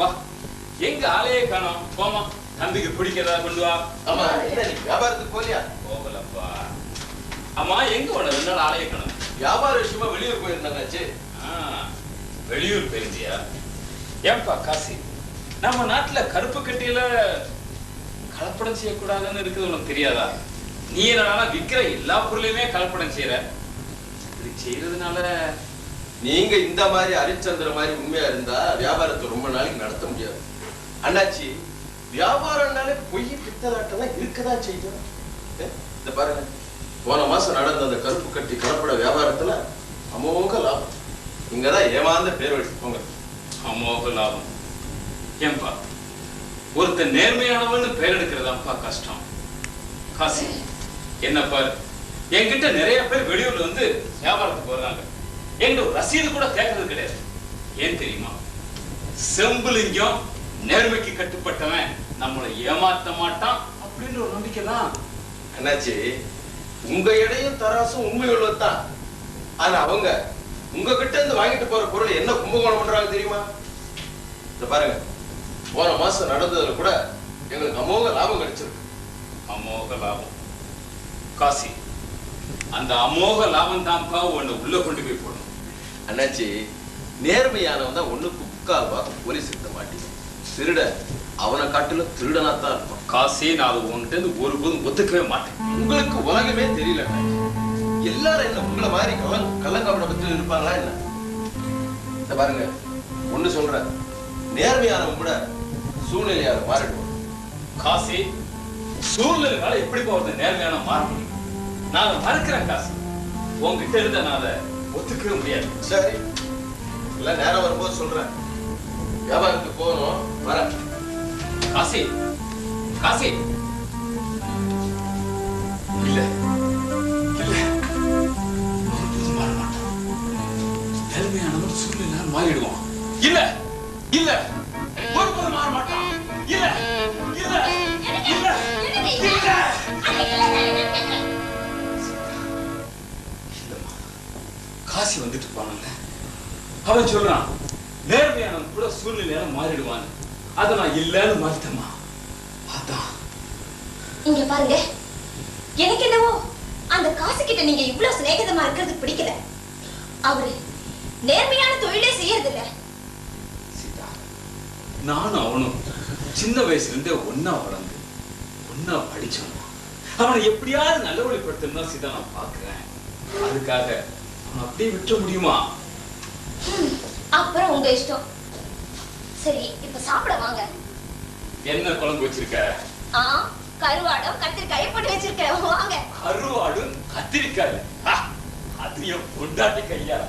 வா. எங்க ஆளையே காணோம். போமா, தம்பிக்கு பிடிக்கிறதா கொண்டு வா. ஆமா, என்ன நீ வியாபாரத்துக்கு போலியா? போகலப்பா. அம்மா எங்க உன 2 நாள் ஆளையே காணோம். வியாபார விஷயமா வெளியூர் போயிருந்தாங்கச்சு. வெளியூர் போயிருந்தியா? ஏன்பா காசி, நம்ம நாட்டுல கருப்பு கட்டியில கலப்படம் செய்யக்கூடாதுன்னு இருக்குது உனக்கு தெரியாதா? நீ என்னன்னா விக்கிற எல்லா பொருளையுமே கலப்படம் செய்யற. இப்படி செய்யறதுனால நீங்க இந்த மாதிரி ஹரிச்சந்திர மாதிரி உண்மையா இருந்தா வியாபாரத்தை ரொம்ப நாளைக்கு நடத்த முடியாது. அண்ணாச்சி, வியாபாரம்னாலே பொய் பித்தலாட்டம் இருக்கதான் செய்யும். இந்த பாருங்க, போன மாசம் நடந்த அந்த கருப்பு கட்டி கலப்பட வியாபாரத்துல அமோக லாபம். இங்கதான் ஏமாந்த பேர் வச்சுக்கோங்க. அமோக லாபம். ஏன்பா ஒருத்தர் நேர்மையானவன்னு பேர் எடுக்கிறதாப்பா கஷ்டம். காசி என்ன பாரு, என்கிட்ட நிறைய பேர் வெளியூர்ல வந்து வியாபாரத்துக்கு வர்றாங்க. என்கிட்ட ஒரு ரசீது கூட கேட்கறது கிடையாது. ஏன் தெரியுமா? செம்புலிங்கம் நேர்மைக்கு கட்டுப்பட்டவன், நம்மளை ஏமாத்த மாட்டான் அப்படின்ற ஒரு நம்பிக்கை தான். அண்ணாச்சி, உங்க இடையும் தராசும் உண்மை உள்ளதுதான். ஆனா அவங்க உங்ககிட்ட இருந்து வாங்கிட்டு போற பொருள் என்ன கும்பகோணம் பண்றாங்க தெரியுமா? இந்த பாருங்க, போன மாசம் நடந்ததுல கூட எங்களுக்கு அமோக லாபம் கிடைச்சிருக்கு. அமோக லாபம். காசி, அந்த அமோக லாபம் தான்ப்பா உன்னை உள்ள கொண்டு போய் போடணும். அண்ணாச்சி, நேர்மையானவன் தான் 1/4 போலீஸ் கிட்ட மாட்டேன். திருட அவனை காட்டிலும் திருடனாத்தான் இருப்பான். காசி, நான் அது உன்கிட்ட ஒருபோதும் ஒத்துக்கவே மாட்டேன். உங்களுக்கு உலகமே தெரியல. எல்லாரும் என்ன உங்களை மாதிரி கள்ளங்கபட பத்தில இருப்பாங்களா என்ன? இந்த பாருங்க, ஒண்ணு சொல்றேன், நேர்மையானவன் கூட சூழ்நிலையால மாறிடுவோம். காசி, சூழ்நிலைனால எப்படி போறது நேர்மையான மாற முடியும்? நான் அதை மறுக்கிறேன் காசி. உன்கிட்ட இருந்த நான் அதை ஒத்துக்கவே முடியாது. சரி, எல்லாம் நேரம் வரும்போது சொல்றேன். வியாபாரத்துக்கு போகணும், வர. காசி, காசி, இல்ல இல்ல, ஒருபோதும் மாற மாட்டான். நேர்மையானவன் சூழ்நிலையால மாறிடுவான். இல்ல இல்ல, ஒருபோதும் மாற மாட்டான். இல்ல இல்ல இல்ல இல்ல. காசி வந்துட்டு போனாங்க. அவன் சொல்றான் நேர்மையானவன் கூட சூழ்நிலையால மாறிடுவான். அத நான் இல்லன்னு மறுத்தமா. அதான் இங்க பாருங்க, எனக்கு என்னவோ அந்த காசு கிட்ட நீங்க இவ்வளவு சிநேகிதமா இருக்கிறது பிடிக்கல. அவரு நேர்மையான தொழிலே செய்யறது இல்ல. சீதா, நானும் அவனும் சின்ன வயசுல இருந்தே ஒன்னா வளர்ந்து ஒன்னா படிச்சோம். அவனை எப்படியாவது நல்ல வழிபடுத்தணும் சீதா நான் பாக்குறேன். அதுக்காக அவன் அப்படியே விட்டுற முடியுமா? அப்புறம் உங்க இஷ்டம். சரி, இப்ப சாப்பிட வாங்க. என்ன குழம்பு வச்சிருக்க? கருவாடும் கத்திரிக்காயை போட்டு வச்சிருக்கேன், வாங்க. கருவாடும் கத்திரிக்காய்? அது என் பொண்டாட்டி கையால.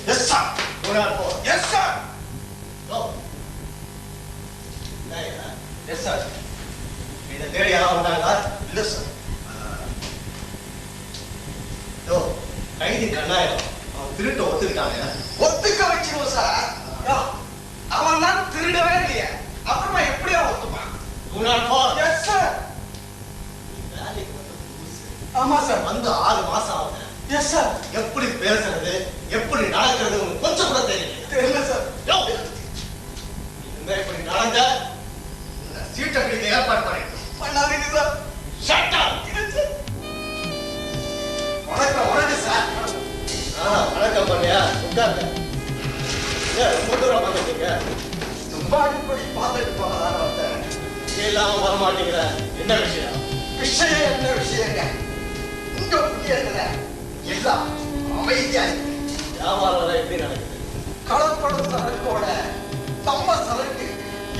Yes, sir. Go down 4. Yes, sir. Go. Yes, sir. இதை தேடி யாராவது வந்தாங்களா? இல்லை சார். கைதி கண்ணாயிரம் அவன் திருட்ட ஒத்துக்கிட்டாங்க. ஒத்துக்க வச்சிருவோம் சார். அவன் தான் திருடவே இல்லையே, அப்புறமா எப்படியா ஒத்துப்பான்? Yes, sir. ஆமா சார், வந்து 6 மாசம் ஆகுது. Yes sir. எப்படி பேசுறது, எப்படி நடக்கிறது கொஞ்சம் கூட தெரியல சார். இப்படி நடந்த சீட்டை பிடிக்க ஏற்பாடு பண்ணாதீங்க சார். Shut up. வணக்கம். வணக்கம் சார். வணக்கம் பண்ணியா, உட்காருங்க. ரொம்ப தூரம் வந்துட்டீங்க. சும்மா இப்படி பார்த்துட்டு போகலாம். எல்லாம் வர மாட்டேங்கிற, என்ன விஷயம்? விஷயம் என்ன விஷயங்க? உங்க புண்ணியத்துல எல்லாம் அமைதியா இருக்கு. வியாபாரம் எப்படி நடக்குது? கலப்படம் சரக்கோட நம்ம சரக்கு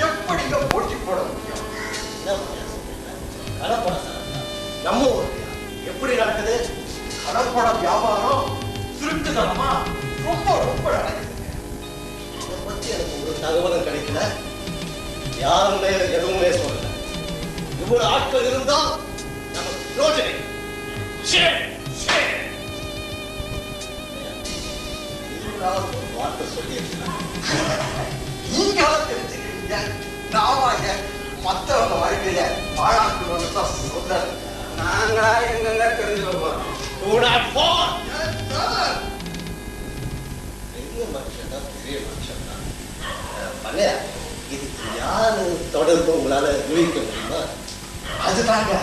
எப்படிங்க போட்டி போட முடியும்? கலப்பட சரக்கு நம்ம ஊர்ல எப்படி நடக்குது? கலப்பட வியாபாரம் திருட்டுத்தனமா ரொம்ப ரொம்ப நடக்குதுங்க. இதை பத்தி எனக்கு ஒரு தகவலும் கிடைக்கல, யாருமே எதுவுமே சொல்லல. இவ்வளவு ஆட்கள் இருந்தா நமக்கு யோஜனை. ஏதாவது ஒரு வார்த்தை சொல்லியிருக்கலாம். நீங்களும் தெரிஞ்சுக்கிறீங்க, நாவாங்க மற்றவங்க வாழ்க்கைய பாழாக்கணும்னு தான் சொல்றேன். நாங்களா எங்க தெரிஞ்சு போறோம். பெரிய மனுஷன் தான், பெரிய மனுஷன் தான். பழைய இதுக்கு யாரு தொடர்பு உங்களால யூகிக்க முடியுமா? அதுதாங்க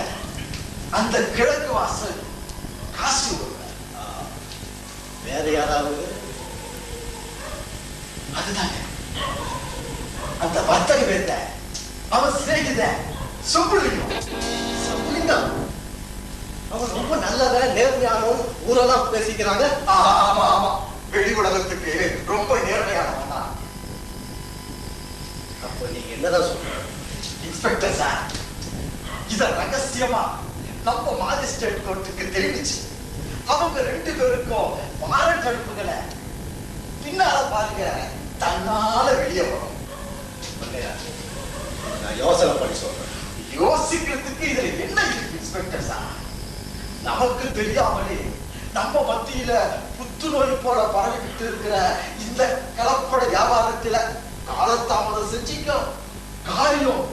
அந்த கிழக்கு வாசல் காசு. வேற யாராவது? அதுதாங்க அந்த வர்த்தக பேர்த்த அவன் சிநேகித சுப்புலிங்கம். சுப்புலிங்கம் அவன் ரொம்ப நல்லவன், நேர்மையானவன், ஊரெல்லாம் பேசிக்கிறாங்க. ஆமா ஆமா, வெளி உலகத்துக்கு ரொம்ப நேர்மையானவன் தான். அப்ப நீங்க என்னதான் சொல்ற? இன்ஸ்பெக்டர் சார், இத ரகசியமா நம்ம மாஜிஸ்ட்ரேட் கோர்ட்டுக்கு தெரிவிச்சு அவங்க 2 பேருக்கும் வாரண்ட் அனுப்புகளை பின்னால பாருங்க தன்னால வெளியே வரும். நான் யோசனை பண்ணி சொல்றேன். யோசிக்கிறதுக்கு இதுல என்ன இருக்கு இன்ஸ்பெக்டர் சார்? நமக்கு தெரியாமலே நம்ம மத்தியில புத்துநோய் போல பரவிட்டு இருக்கிற இந்த கலப்பட வியாபாரத்துல காலத்தாமதம் செஞ்சிக்க காரியம்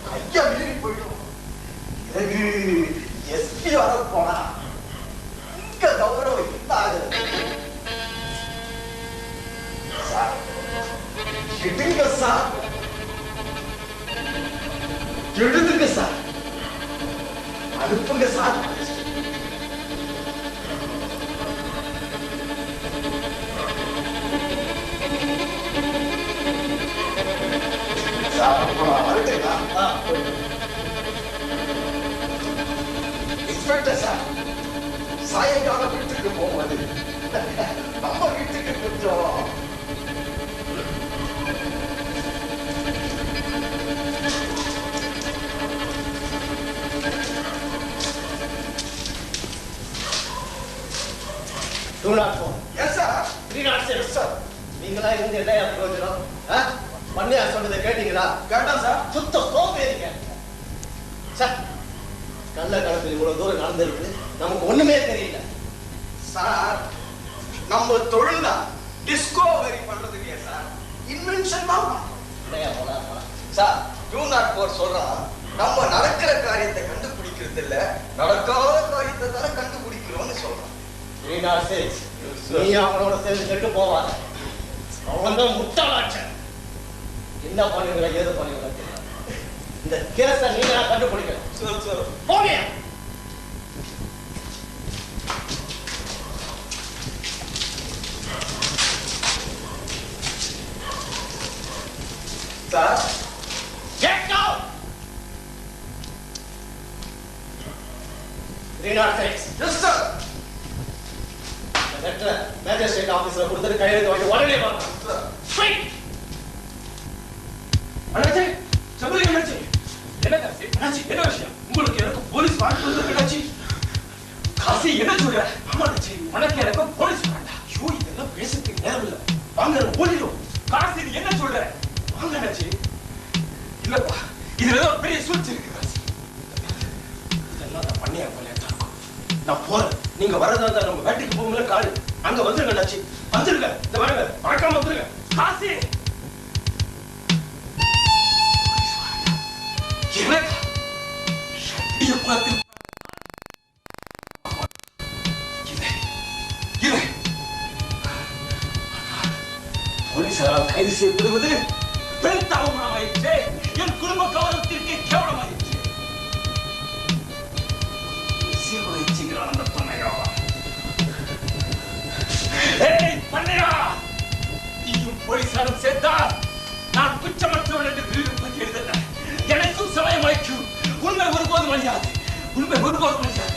கையா மீறி போயிடும். பிறகு எஸ்பி வர போனா இங்க கௌரவம் என்ன ஆகுது சார்? எடுங்க சார், எழுதுங்க சார், அனுப்புங்க சார். இன்ஸ்பெக்டர் சார், சாயங்காலம் வீட்டுக்கு போகும்போது நம்ம வீட்டுக்கு கொஞ்சம் நீங்களா இருந்து என்ன பிரயோஜனம்? பண்ணையா சொன்னதை கேட்டீங்களா? கேட்டோம் சார். சுத்த சோம்பேறிங்க சார். கள்ள காலத்தில் இவ்வளவு தூரம் நடந்திருக்கு, நமக்கு ஒண்ணுமே தெரியல சார். நம்ம தொழில் தான் டிஸ்கோவரி பண்றது இல்லையா சார், இன்வென்ஷன் தான் சார். 204 சொல்றான், நம்ம நடக்கிற காரியத்தை கண்டுபிடிக்கிறது இல்ல, நடக்காத காரியத்தை தானே கண்டுபிடிக்கிறோம்னு சொல்றான். 306 நீ அவனோட சேர்ந்து கெட்டு போவாங்க. அவன் தான் முட்டாளாச்சன். என்ன பண்ணுவீங்களா ஏது பண்ணுவீங்களா தெரியல. இந்த கேஸை நீங்க கண்டுபிடிக்கணும். போங்க sir. Get out! 306. Yes sir. Letter magistrate ஆபீஸ்ல கொடுத்துட்டு கையெழுத்து வாங்கி உடனே வாங்க. ஸ்ட்ரைட். அண்ணாச்சி, சபரிங்க அண்ணாச்சி. என்ன காசி? அண்ணாச்சி, என்ன விஷயம்? உங்களுக்கு எனக்கு போலீஸ் வாரண்ட் வந்து அண்ணாச்சி. காசி என்ன சொல்ற? ஆமா அண்ணாச்சி, உனக்கு எனக்கு போலீஸ் வாரண்ட். ஐயோ, இதெல்லாம் பேசுறதுக்கு நேரம் இல்ல. வாங்க ஓடிடும். காசி நீ என்ன சொல்ற? வாங்க அண்ணாச்சி. இல்லப்பா, இதுல ஏதோ ஒரு பெரிய சூழ்ச்சி இருக்கு காசி. இதெல்லாம் நான் பண்ணியா போலேட்டா இருக்கும். நான் போறேன். நீங்க வரதா இருந்தா நம்ம வேட்டைக்கு போகும்போது காடு அங்க வந்துருங்க அண்ணாச்சி. வந்துருங்க. இந்த வாங்க, மறக்காம வந்துருங்க. காசி எனக்கு சட்டிய பார்த்து போலீசாரால் கைது செய்யப்படுவது பெண் அவமானமாயிற்று. என் குடும்ப கௌரவத்திற்கு கேவலமாயிற்று. சீர்குலைச்சுகிறான் அந்த பண்ணையா. ஏய் பண்ணையா, நீயும் போலீசாரும் சேர்த்தா நான் குற்றமற்றவன் என்று நிரூபிப்பது எழுதல. எனக்கும் சமயம் அழைக்கும். உண்மை ஒருபோதும் அழியாது. உண்மை ஒருபோதும் அழியாது.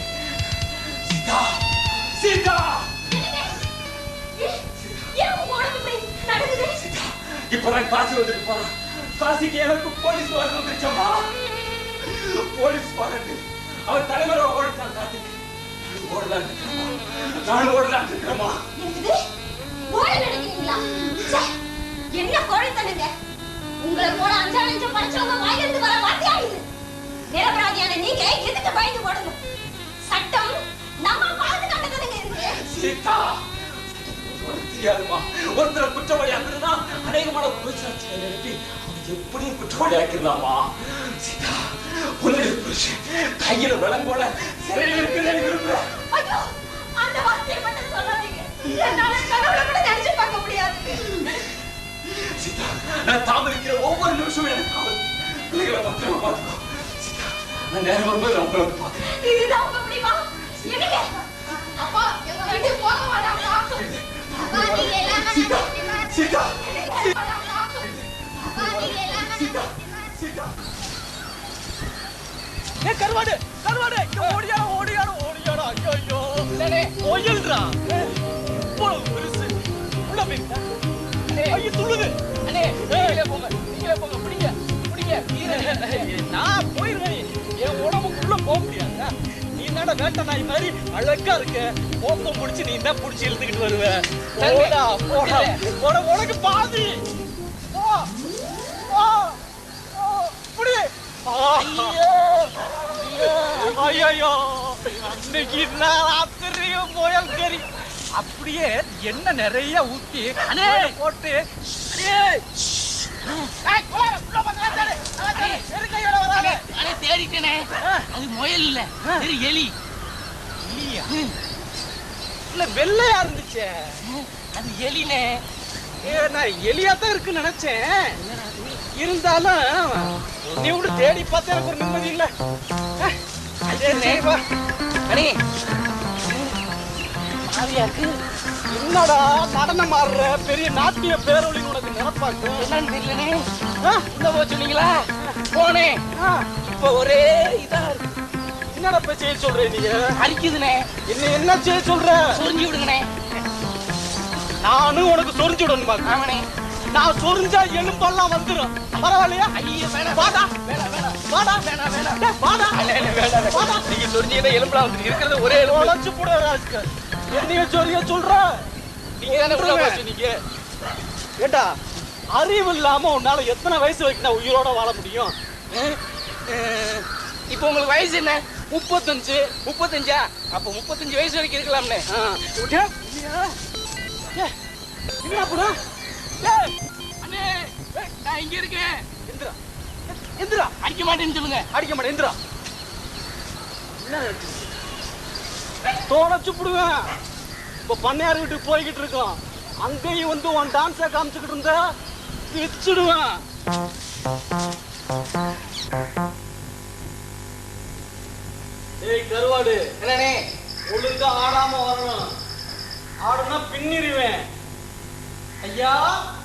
சீதா, சீதா, இப்ப நான் காசி வந்துட்டு போறேன். காசிக்கு எனக்கு போலீஸ் வாரண்ட் வந்துருச்சம்மா. Police warrant. அவன் தலைவரை ஓடிட்டான். காசிக்கு ஓடலாம் இருக்கிறமா, நான் ஓடலாம் இருக்கிறமா. என்ன கோழைத்தனுங்க? உங்களை போல அஞ்சாலஞ்ச படிச்சவங்க வாயிலிருந்து வர வார்த்தையா இது? நிரபராதியான நீங்க எதுக்கு பயந்து ஓடணும்? சட்டம் நம்ம பாதுகாக்க தானங்க இருக்கு. சீதா, தெரியாதுமா. ஒருத்தரை குற்றவாளியாக்குறதுனா அநேகமான புருஷாட்சியை நிறுத்தி அவன் எப்படியும் குற்றவாளியாக்கிடலாமா? சீதா, உன்னுடைய புருஷன் கையில விளங்கோட சிறையில் இருக்கிறேன் விரும்புறேன். ஐயோ, அந்த வார்த்தையை மட்டும் சொல்லாதீங்க. என்னால கனவுல கூட நினைச்சு பார்க்க முடியாது. சீதா, நான் தாமதிக்கிற ஒவ்வொரு நிமிஷமும் எனக்கு ஆகுது. பிள்ளைகளை பத்திரமா பார்த்துக்கோ. சீதா, நான் நேரம் வரும்போது நான் உங்களை வந்து பார்க்கிறேன். இதுதான் உங்க முடிவா? எனக்கு அப்பா எங்க வீட்டுக்கு போக வேண்டாம்ப்பா. அப்பா நீங்க எல்லாமே சீதா, சீதா, சீதா. ஏ கருவாடு, கருவாடு, இங்க ஓடியாடா, ஓடியாடா, ஓடியாடா. ஐயோ, இல்லனே, ஓயல்றா. இவ்வளவு பெருசு. உள்ள போயிட்டா. ஐயோ துள்ளுது. அண்ணே, நீங்களே போங்க, பிடிங்க. நான் போயிருவேன். என் உடம்புக்குள்ள போக முடியாதா? நீ என்னடா வேட்டை நாய் மாதிரி அழகா இருக்க. மோப்பம் முடிச்சு நீ தான் புடிச்சு இழுத்துக்கிட்டு வருவ. போடா, உனக்கு பாதி. போ, போ, புடி. ஐயோ, அன்னைக்கு ராத்திரியும் புயல் கறி அப்படியே என்ன நிறைய ஊத்தி போட்டு தேடிட்டேனே. அது முயல் இல்ல, எலி. இல்ல வெள்ளையா இருந்துச்சு. அது எலினே. நான் எலியாத்தான் இருக்குன்னு நினைச்சேன். இருந்தாலும் நீ கூட தேடி பார்த்தா எனக்கு ஒரு நிம்மதி இல்ல. என்னடா நடனம் ஆடுற பெரிய நாட்டிய பேரொழின்னு உனக்கு நினைப்பாக்கு என்னன்னு தெரியலனே. உள்ள போக சொன்னீங்களா? போனேன். இப்ப ஒரே இதா இருக்கு. என்னடா போய் செய்ய சொல்ற நீ? அரிக்குதுனே. என்ன செய்ய சொல்ற? சொரிஞ்சு விடுங்கண்ணே. நானும் உனக்கு சொரிஞ்சு விடணுமா? ஆமாண்ணே. நான் சொரிஞ்சா எலும்பெல்லாம் வந்துடும். பரவாயில்லையா? ஐயோ வேணாம். வாடா, வாடா, வாடா. வாடா. நீங்க சொரிஞ்சீங்கன்னா எலும்புலாம் வந்து இருக்கிறது ஒரே எலும்பு. உழைச்சு போட ராஜ்கர். என்னைய சொரிய சொல்ற? நீங்க தானே உள்ள போக சொன்னீங்க. ஏண்டா, அறிவு இல்லாம உன்னால எத்தனை வயசு வரைக்கும் நான் உயிரோட வாழ முடியும்? இப்போ உங்களுக்கு வயசு என்ன? 35. 35ஆ? அப்ப 35 வயசு வரைக்கும் இருக்கலாம்னே. என்ன போடா? அண்ணே, நான் இங்க இருக்கேன். எந்திரா, எந்திரா. அடிக்க மாட்டேன்னு சொல்லுங்க. அடிக்க மாட்டேன், எந்திரா. தோணச்சு புடுவேன். இப்ப பண்ணையார் வீட்டுக்கு போய்கிட்டு இருக்கோம். அங்கேயும் வந்து உன் டான்ஸை காமிச்சுக்கிட்டு இருந்தா வச்சுடுவேன். ஏய் கருவாடு, என்னண்ணே? ஒழுங்கா ஆடாம வரணும். ஆடுனா பின்னிருவேன். ஐயா,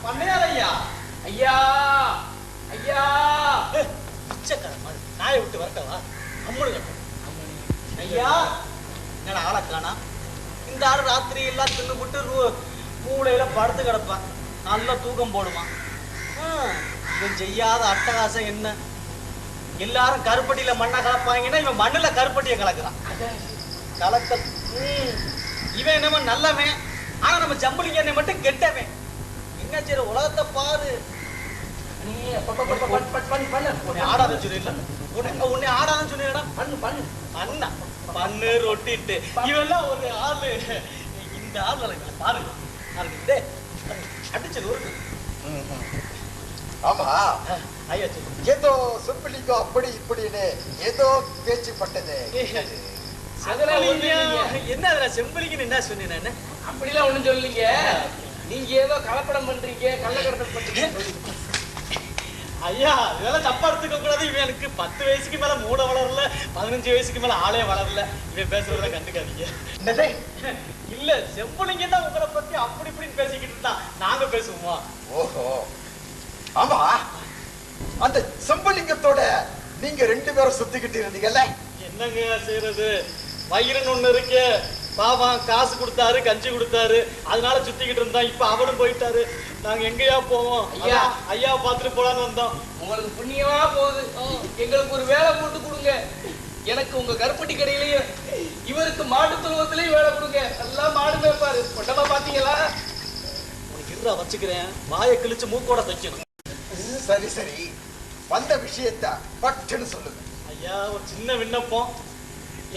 பண்ணையார் ஐயா. ஐயா, ஐயா. நாயை விட்டு வரட்டவா? அம்முடு ஐயா. என்னடா ஆளை காணா? இந்த ஆறு ராத்திரி எல்லாம் தின்னு விட்டு மூளையில படுத்து கிடப்பான். நல்லா தூக்கம் போடுவான். இவன் செய்யாத அட்டகாசம் என்ன? எல்லாரும் கருப்பட்டியில மண்ணை கலப்பாங்கன்னா இவன் மண்ணுல கருப்பட்டியை கலக்குறான். கலக்க இவன் என்னமோ நல்லவன். ஆனா நம்ம ஜம்புலிங்க மட்டும் கெட்டவன். என்ன செய்யற? உலகத்தை பாரு. ஆடாத சொல்லிடல. உன்னை ஆடாத சொல்லிடா. பண்ணு ரொட்டிட்டு இவெல்லாம் ஒரு ஆளு. இந்த ஆளு பாருங்க அடிச்சது ஒரு. ஆமா ஐயா ஏதோ சொற்பிலிங்கோ அப்படி இப்படின்னு ஏதோ பேச்சு பட்டது. என்ன அதுல செம்பலிங்கன்னு என்ன சொன்னேன்? அப்படிலாம் ஒண்ணும் சொல்லீங்க. நீங்க ஏதோ கலப்படம் பண்றீங்க, கள்ளக்கடத்தல் பண்றீங்க. ஐயா, இதெல்லாம் தப்பா எடுத்துக்க கூடாது. இவன் எனக்கு 10 வயசுக்கு மேல மூளை வளரல, 15 வயசுக்கு மேல ஆளே வளரல. இவன் பேசுறத கண்டுக்காதீங்க. இல்ல, செம்புலிங்க தான் உங்களை பத்தி அப்படி இப்படின்னு பேசிக்கிட்டு இருந்தா நாங்க பேசுவோமா? ஓஹோ, ஆமா. அந்த செம்பலிங்கத்தோட நீங்க 2 பேரும் சுத்திக்கிட்டு இருந்தீங்கல்ல? என்னங்க செய்யறது? வயிறுன்னு ஒண்ணு இருக்கு. பாவம் காசு கொடுத்தாரு, கஞ்சி கொடுத்தாரு, அதனால சுத்திக்கிட்டு இருந்தா. இப்ப அவரும் போயிட்டாரு. நாங்க எங்கயா போவோம்? ஐயா, ஐயா பாத்துட்டு போலான்னு வந்தோம். உங்களுக்கு புண்ணியமா போகுது. எங்களுக்கு ஒரு வேலை போட்டு கொடுங்க. எனக்கு உங்க கருப்பட்டி கடையிலயும் இவருக்கு மாடு தொழுவத்திலயும் வேலை கொடுங்க. எல்லாம் மாடு மேய்ப்பாரு. கொண்டமா பாத்தீங்களா? உனக்கு இருடா வச்சுக்கிறேன். வாயை கிழிச்சு மூக்கோட தைக்கணும். சரி சரி, வந்த விஷயத்த பட்டுன்னு சொல்லுங்க. ஐயா, ஒரு சின்ன விண்ணப்பம்.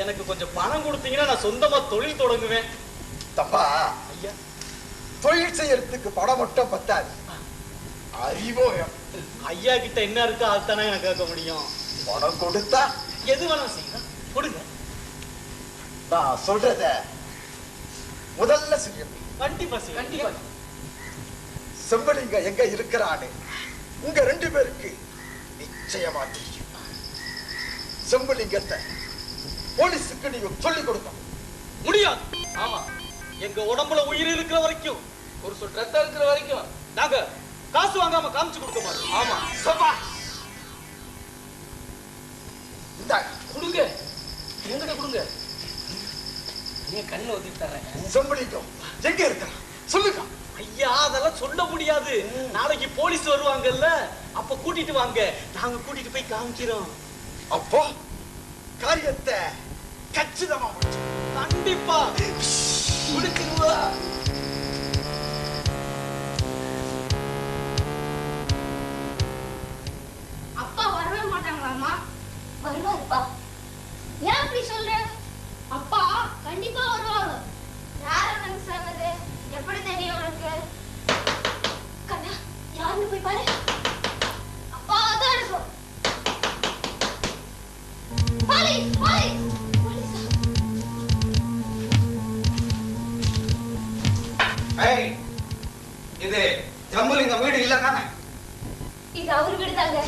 எனக்கு கொஞ்சம் பணம் கொடுத்தீங்கன்னா நான் சொந்தமா தொழில் தொடங்குவேன். தப்பா? ஐயா, தொழில் செய்யறதுக்கு பணம் மட்டும் பத்தாது, அறிவோ. ஐயா கிட்ட என்ன இருக்கோ அதுதானே எனக்கு கேட்க முடியும். பணம் கொடுத்தா எது வேணாலும் செய்யலாம், கொடுங்க. நான் சொல்றத முதல்ல செய்யணும். கண்டிப்பா கண்டிப்பா. செம்பலிங்க எங்க இருக்கிறான்னு உங்க 2 பேருக்கு நிச்சயமா தெரியும். செம்பலிங்கத்தை போலீஸுக்கு நீங்க சொல்லிக் கொடுக்கணும். முடியாது. ஆமா, எங்க உடம்புல உயிர் இருக்கிற வரைக்கும், ஒரு சொட்டு ரத்தம் இருக்கிற வரைக்கும் நாங்க காசு வாங்காம காமிச்சு கொடுக்க மாட்டோம். ஆமா. சபா இந்த கொடுங்க, எங்கிட்ட கொடுங்க. நீ கண்ணை ஒதுக்கி தரேன். செம்பலிங்கம் எங்க இருக்கிறான் சொல்லுங்க. ஐயா அதெல்லாம் சொல்ல முடியாது. நாளைக்கு போலீஸ் வருவாங்கல்ல, அப்ப கூட்டிட்டு வாங்க, நாங்க கூட்டிட்டு போய் காமிக்கிறோம். அப்போ காரியத்தை கச்சிதமா முடிச்சு. கண்டிப்பா முடிச்சிருவா. அப்பா வரவே மாட்டாங்களாமா? வருவாருப்பா. ஏன் அப்படி சொல்ற? அப்பா கண்டிப்பா வருவாங்க. யார வந்து சொல்றது? எப்படி தெரியும் உனக்கு? கண்ணா, யாருன்னு போய் பாரு. அப்பா தான் இருக்கும். போலீஸ், போலீஸ், போலீஸா? ஏய், இது ஜம்புலிங்க வீடு இல்ல தானே? இது அவர் வீடுதாங்க.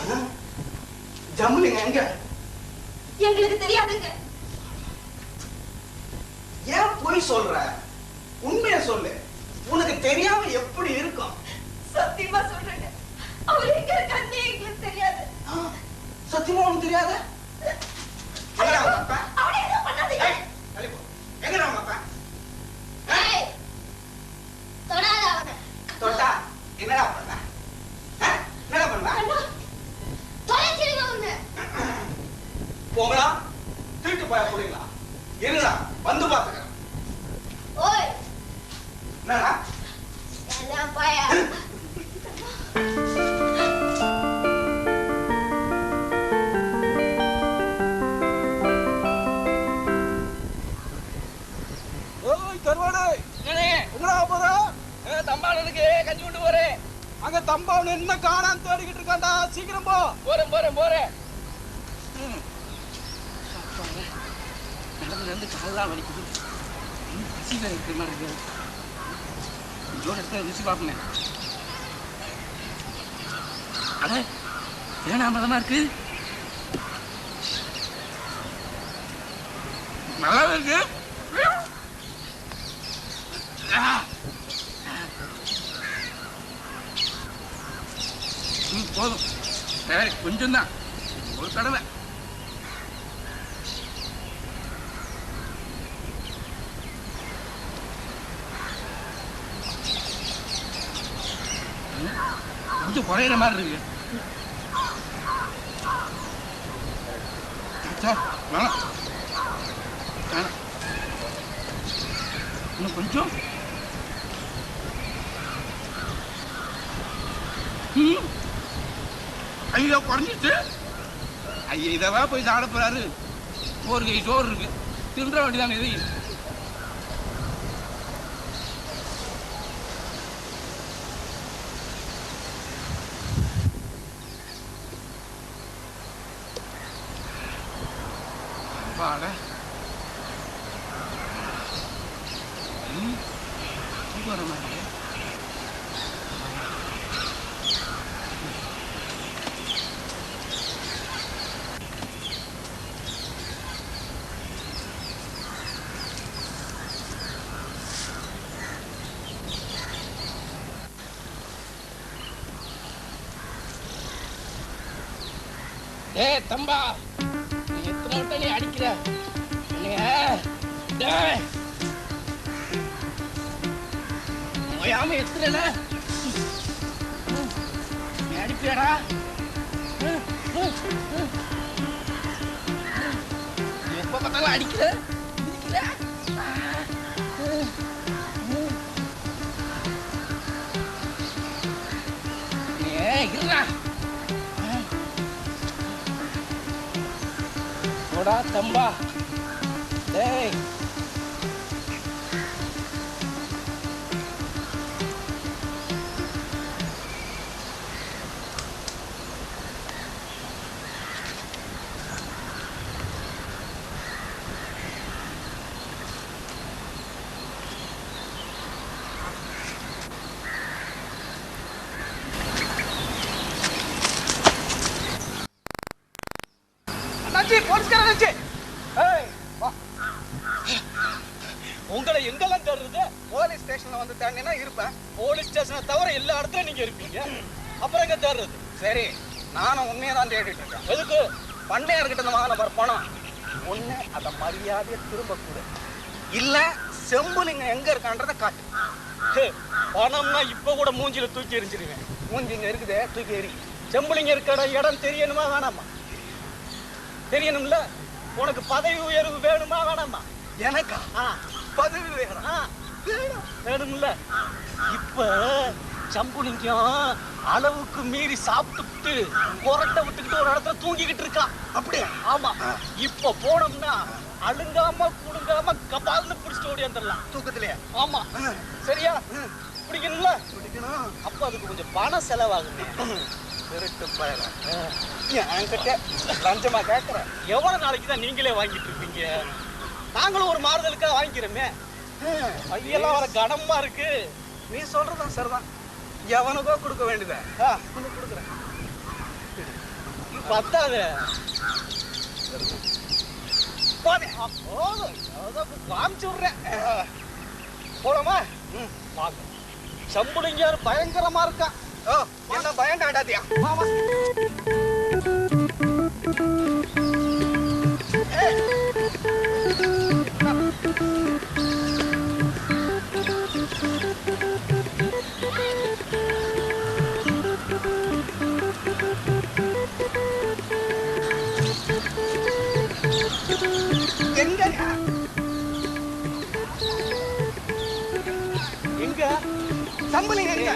ஜம்புலிங்க எங்க? எங்களுக்கு தெரியாதுங்க. ஏன் போய் சொல்ற? உண்மையை சொல்லு. உனக்கு தெரியாம எப்படி இருக்கும்? சத்தியமா சொல்றேங்க, அவர் எங்க இருக்காருன்னு எங்களுக்கு தெரியாது. சத்தியமா உனக்கு தெரியாத? எங்கடா உங்க அப்பா? அவனை எதுவும் பண்ணாதீங்க. ஏய், தள்ளி போ. எங்கடா உங்க அப்பா? ஏய், தொடாத அவனை. தொட்டா என்னடா பண்ண? என்னடா பண்ண? கண்ணா, தொலைச்சிருங்க அவனை. போங்களா? திருட்டு போயா போறீங்களா? இருடா, வந்து பாத்துக்கிறேன். ஓய், என்னடா? என்ன பாயா? ஓய் கருவாடே, எங்கடா போற? தம்பாளனுக்கு கஞ்சி கொண்டு போறேன். அங்க தம்பாவன் என்ன காணான்னு தேடிக்கிட்டு இருக்காண்டா, சீக்கிரம் போ. போறேன் போறேன் போறேன். நடந்து காலெல்லாம் வலிக்குது. பசியில் இருக்கிற மாதிரி இருக்கு. ஜோட இடத்துல ருசி பார்ப்போமே. அட ஏனாமதமா இருக்கு. நல்லா இருக்கு. போதும், சரி கொஞ்சம் தான், ஒரு தடவை. கொஞ்சம் குறையிற மாதிரி இருக்கு. வேணாம் வேணாம், இன்னும் கொஞ்சம். ஐயோ குறைஞ்சிட்டு. ஐயா இதவா போய் சாப்பிட போறாரு. ஒரு கை சோறு இருக்கு, தின்ற வேண்டியதாங்க. இது பாட வர மாதிரி. தம்பா, நீ எத்தனை விட்ட நீ அடிக்கிற? ஓயாம எத்தனை நீ அடிப்பியாடா? எப்ப பார்த்தாலும் அடிக்கிற இருடா. போடா தம்பா. டேய் போலீஸ்கார அண்ணாச்சி உங்களை எங்கெல்லாம் தேடுறது? போலீஸ் ஸ்டேஷன்ல வந்து தேடினா இருப்பேன். போலீஸ் ஸ்டேஷனை தவிர எல்லா இடத்துலயும் நீங்க இருப்பீங்க. அப்புறம் எங்க தேடுறது? சரி, நானும் உண்மையை தான் தேடிட்டு இருக்கேன். எதுக்கு? பண்ணையார்கிட்ட இந்த வாங்கின மாதிரி பணம் ஒண்ணு, அதை மரியாதையை திரும்ப கூட இல்ல செம்புலிங்க எங்க இருக்கான்றத காட்டு. பணம்னா இப்ப கூட மூஞ்சில தூக்கி எரிஞ்சிருவேன். மூஞ்சிங்க இருக்குதே, தூக்கி எறி. செம்புலிங்க இருக்கிற இடம் தெரியணுமா வேணாமா? தெரியணும்ல. உனக்கு பதவி உயர்வு வேணுமா வேணாமா? எனக்கா பதவி வேணும் வேணும்ல. இப்ப சம்புலிங்கம் அளவுக்கு மீறி சாப்பிட்டு கொரட்டை விட்டுக்கிட்டு ஒரு இடத்துல தூங்கிக்கிட்டு இருக்கான். அப்படியே? ஆமா. இப்ப போனோம்னா அழுங்காம குடுங்காம கபால்னு பிடிச்சிட்டு ஓடி வந்துடலாம் தூக்கத்திலே. ஆமா, சரியா? பிடிக்கணும்ல? பிடிக்கணும். அப்ப அதுக்கு கொஞ்சம் பணம் செலவாகுங்க. திருட்டு பயல என்கிட்ட லஞ்சமா கேட்கிறேன். எவ்வளவு நாளைக்கு தான் நீங்களே வாங்கிட்டு இருப்பீங்க? நாங்களும் ஒரு மாறுதலுக்காக வாங்கிக்கிறோமே. ஐயெல்லாம் வர கனமா இருக்கு. நீ சொல்றதான் சரிதான். எவனுக்கோ கொடுக்க வேண்டியத கொடுக்குறேன். பத்தாது காமிச்சு விடுறேன். போலாமா? வாங்க. சம்புலிங்க பயங்கரமா இருக்கான். என்ன பயம் காட்டாதியா? ஆமா. எங்க சம்பளிங்க எங்க?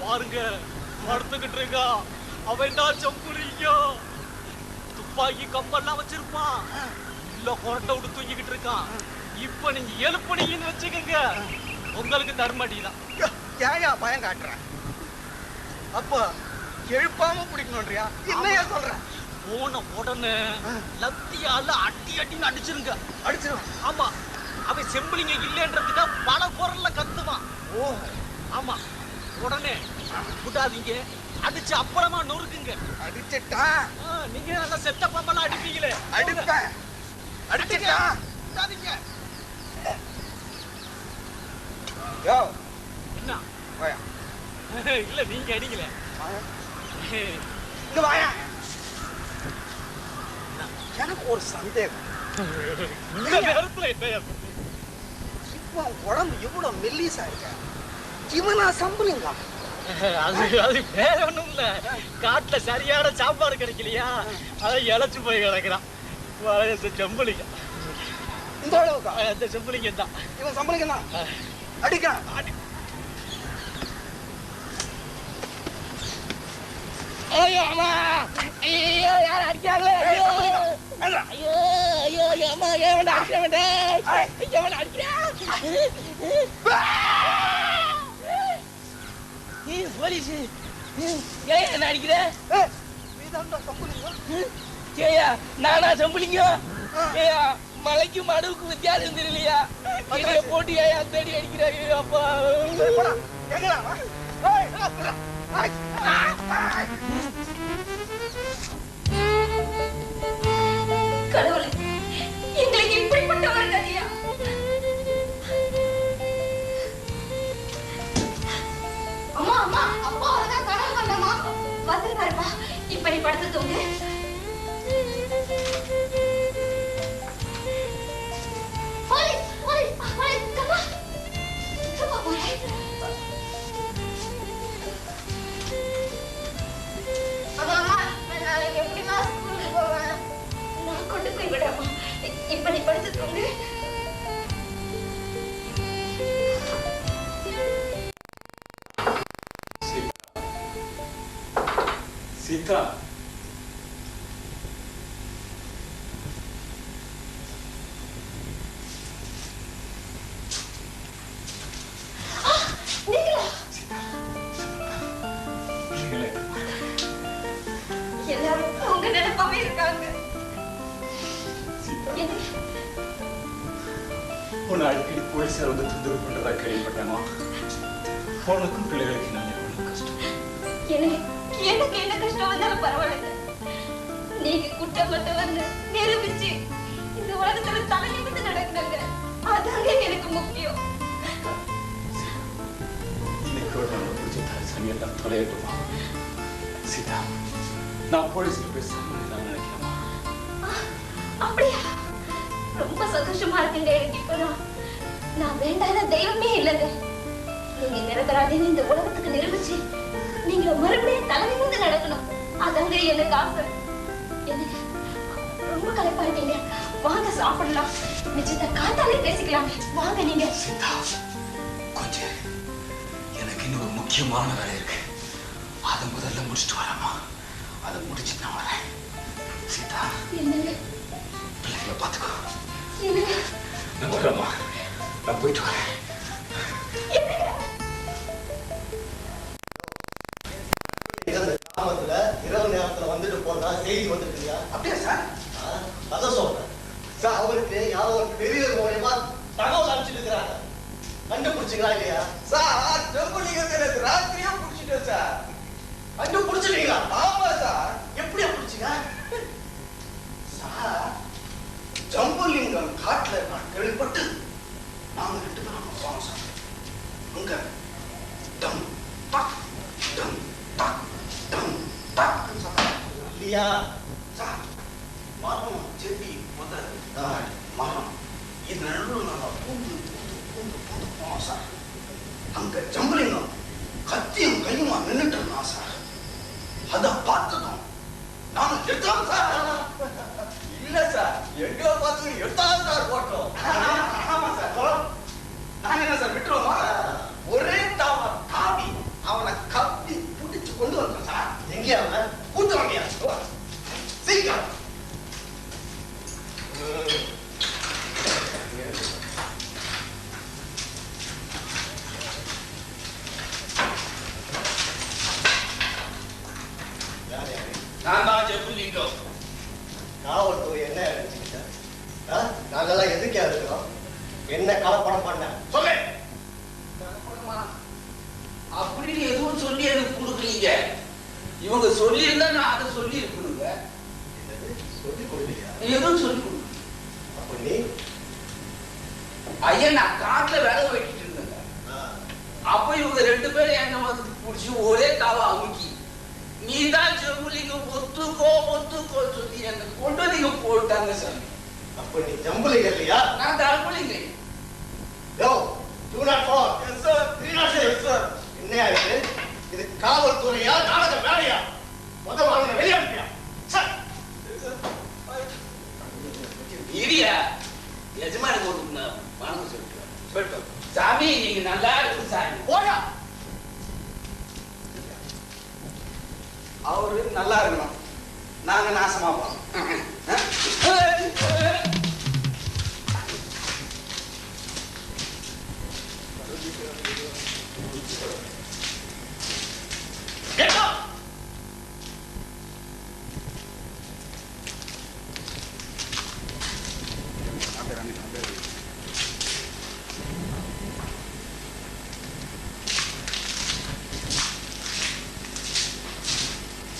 பாருங்க, படுத்துக்கிட்டு இருக்கா. அவன் தான் சம்புலிங்க. துப்பாக்கி கம்பெல்லாம் வச்சிருப்பான். இல்ல கொரட்டை விட்டு தூங்கிக்கிட்டு இருக்கான். இப்ப நீங்க எழுப்புனீங்கன்னு வச்சுக்கோங்க, உங்களுக்கு தர்மடிதான். ஏயா பயம் காட்டுறேன்? அப்ப எழுப்பாம பிடிக்கணும்ன்றியா? என்னையா சொல்ற? போன உடனே லத்தியால அடி அடின்னு அடிச்சிருங்க. அடிச்சிருவான்? ஆமா. அவன் செம்புலிங்க இல்லைன்றதுக்காக பல குரல்ல கத்துவான். ஓ ஆமா. உடனே விடாதீங்க, அடிச்சு அப்புறமா நொறுக்குங்க. அடிச்சிட்டா நீங்க நல்லா செத்த பம்பெல்லாம் அடிப்பீங்களே. அடிப்பேன். அடிச்சிட்டா விடாதீங்க. யோ என்ன வாயா? இல்ல நீங்க அடிக்கல. இங்க வாயா. எனக்கு ஒரு சந்தேகம். இந்த நேரத்துல என்ன இப்போ உடம்பு இவ்வளவு மெல்லிசா இருக்க? இவனா சம்பளிங்க? அது வேற ஒண்ணும் இல்ல, காட்டுல சரியான சாப்பாடு கிடைக்கலையா, அதை இழைச்சு போய் கிடக்குறான். செம்பளிங்க இந்த அளவுக்கு செம்பளிங்க தான். இவன் சம்பளிங்க தான் அடிக்கிறான். ஐயோ அம்மா, ஐயோ யார் அடிக்காங்க? ஐயோ ஐயோ ஐயோ அம்மா, ஏன் அடிக்க வேண்டாம்? ஏன் அடிக்கிறேன்? போலீஸ் ஏன் என்ன அடிக்கிற? ஏயா நானா சம்பளிங்க? ஏயா மலைக்கும் மடுவுக்கு வித்தியாசம் தெரியலையா? போட்டு ஏயா தேடி அடிக்கிறாங்க? அப்பா கடவுளே, எங்களுக்கு இப்படிப்பட்ட ஒரு கதியா? அம்மா அம்மா, அப்பா வரதான் கனவு கண்டமா? வந்துருக்காருப்பா. இப்ப நீ படுத்து தூங்கு. போலீஸ் போலீஸ் போலீஸ், கம்மா கம்மா போலீஸ். அம்மா நான் எப்படிமா ஸ்கூலுக்கு போவேன்? நான் கொண்டு போய் விடுறேன். இப்ப நீ படுத்து தூங்கு. சீதா, உன்னை அடிக்கடி போலீஸார் வந்து தொந்தரவு பண்றதா கேள்விப்பட்டேமா. உனக்கும் பிள்ளைகளுக்கு நான் எவ்வளவு கஷ்டம். எனக்கு என்ன கஷ்டம் வந்தாலும் பரவாயில்ல. நீங்க குற்றப்பட்டவங்க நிரூபிச்சு இந்த உலகத்துல தலை நிமிர்ந்து நடக்குறாங்க. அதாங்க எனக்கு முக்கியம். இன்னைக்கு ஒரு நாள் பிடிச்ச சனியெல்லாம் தொலையட்டுமா சீதா? நான் போலீஸ்ல பேசுறேன் நான் நினைக்கிறேமா. அப்படியா? ரொம்ப சந்தோஷமா இருக்குங்க எனக்கு இப்பதான். நான் வேண்டாத தெய்வமே இல்லைங்க. நீங்க நிரபராதின்னு இந்த உலகத்துக்கு நிரூபிச்சு நீங்க மறுபடியும் தலைமை வந்து நடக்கணும். அதாங்க எனக்கு ஆசை. எனக்கு ரொம்ப களைப்பா இருக்கீங்க. வாங்க சாப்பிடலாம். நிச்சயத்தை காத்தாலே பேசிக்கலாமே. வாங்க நீங்க. சீதா கொஞ்சம் எனக்கு இன்னும் ஒரு முக்கியமான வேலை இருக்கு. அதை முதல்ல முடிச்சுட்டு வரேம்மா. அதை முடிச்சுட்டு நான் வரேன். சீதா என்னங்க? பிள்ளைகளை பார்த்துக்கோ. என்னங்க? நான் வரேம்மா. நான் போயிட்டு வரேன். கிராமத்துல இரவு நேரத்துல வந்துட்டு போறதா செய்தி வந்துருக்குயா? அப்படியா சார்? அதான் சொல்றேன் சார். அவருக்கு யாரோ ஒரு பெரியவர் மூலமா தகவல் அனுப்பிச்சிட்டு இருக்கிறாங்க. கண்டுபிடிச்சிங்களா இல்லையா? சார் ஜம்புலிங்கத்தை எனக்கு ராத்திரியா பிடிச்சிட்டேன் சார். கண்டுபிடிச்சிட்டீங்களா? ஆமா சார். எப்படியா பிடிச்சிங்க சார் ஜம்புலிங்கம் காட்டுல நான் கேள்விப்பட்டு நாங்க 2 பேரும் போனோம் சார். அங்க டம் டக் டம் டக் டம் டக் இல்லையா? சார் மரம் செடி முதல் மரம் இது நடுவில் நாங்கள் பூந்து போனோம் சார். அங்க ஜம்புலிங்கம் கத்தியும் கையுமா நின்றுட்டு இருந்தான் சார். அதை பார்த்ததும் நாங்க எடுத்தோம் சார். இல்ல சார், எங்களை பார்த்து எடுத்தாலும் சார் போட்டோம். ஆமா சார். நாங்க என்ன சார் விட்டுருவோமா? ஒரே தாவி அவனை கப்பி பிடிச்சு கொண்டு வந்தோம் சார். எங்கேயா அவன்? கூட்டு வாங்கியா சீக்கிரம். நான் தான் ஜம்புலிங்கம். காவல்துறை என்ன நினைச்சுக்கிட்டேன்? நாங்கெல்லாம் எதுக்கே இருக்கிறோம்? என்ன கலப்படம் பண்ண சொல்லு. அப்படின்னு எதுவும் சொல்லி எனக்கு கொடுக்கலீங்க. இவங்க சொல்லி இருந்தா நான் அதை சொல்லி இருக்கணுங்க. சொல்லி கொடுக்கலையா? எதுவும் சொல்லி கொடுக்கல. அப்ப நீ ஐயா நான் காட்டுல வேலை வெட்டிட்டு இருந்தேங்க. அப்ப இவங்க 2 பேரும் என்ன வந்து பிடிச்சி ஒரே தாவா அமுக்கி நீதான் ஜம்புலிங்கம் ஒத்துக்கோ சொல்லி என்ன கொண்டு நீங்க போட்டாங்க சார். அப்ப நீ ஜம்புலிங்க இல்லையா? நான் தரப்புலிங்க. யோ 204 எஸ் சார் 306 எஸ் சார். என்னையா இது காவல்துறையா நாடக வேலையா? முதல்ல வெளியே அனுப்பியா? சார் இரியா எஜமானுக்கு ஒரு வணக்கம் சொல்லிட்டு சாமி நீங்க நல்லா இருக்கு சாமி. போயா. அவரு நல்லா இருக்கணும், நாங்க நாசமா போனோம்.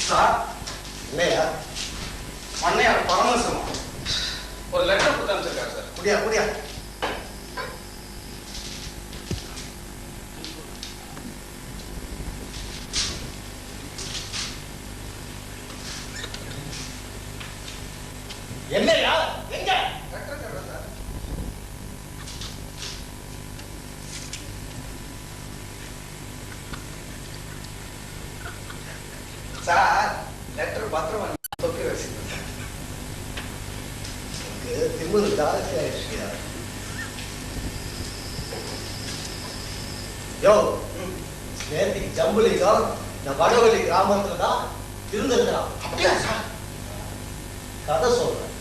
சார் இல்லையா? பண்ணையார் பரமசிவம் ஒரு லெட்டர் கொடுத்து அனுப்பிச்சிருக்காரு சார். முடியா முடியா. என்னையா? எங்க? லெட்டர் தர்றேன் சார். சார் லெட்டர் பத்திரம் தொக்கி வச்சுருக்கேன். திமுக ஜாஸ்தி ஆயிடுச்சியா? யோ நேற்றுக்கு ஜம்புலிங்கம் இந்த வடவள்ளி கிராமத்துல தான் இருந்திருக்கிறான். அப்படியா சார்? கதை சொல்றேன்.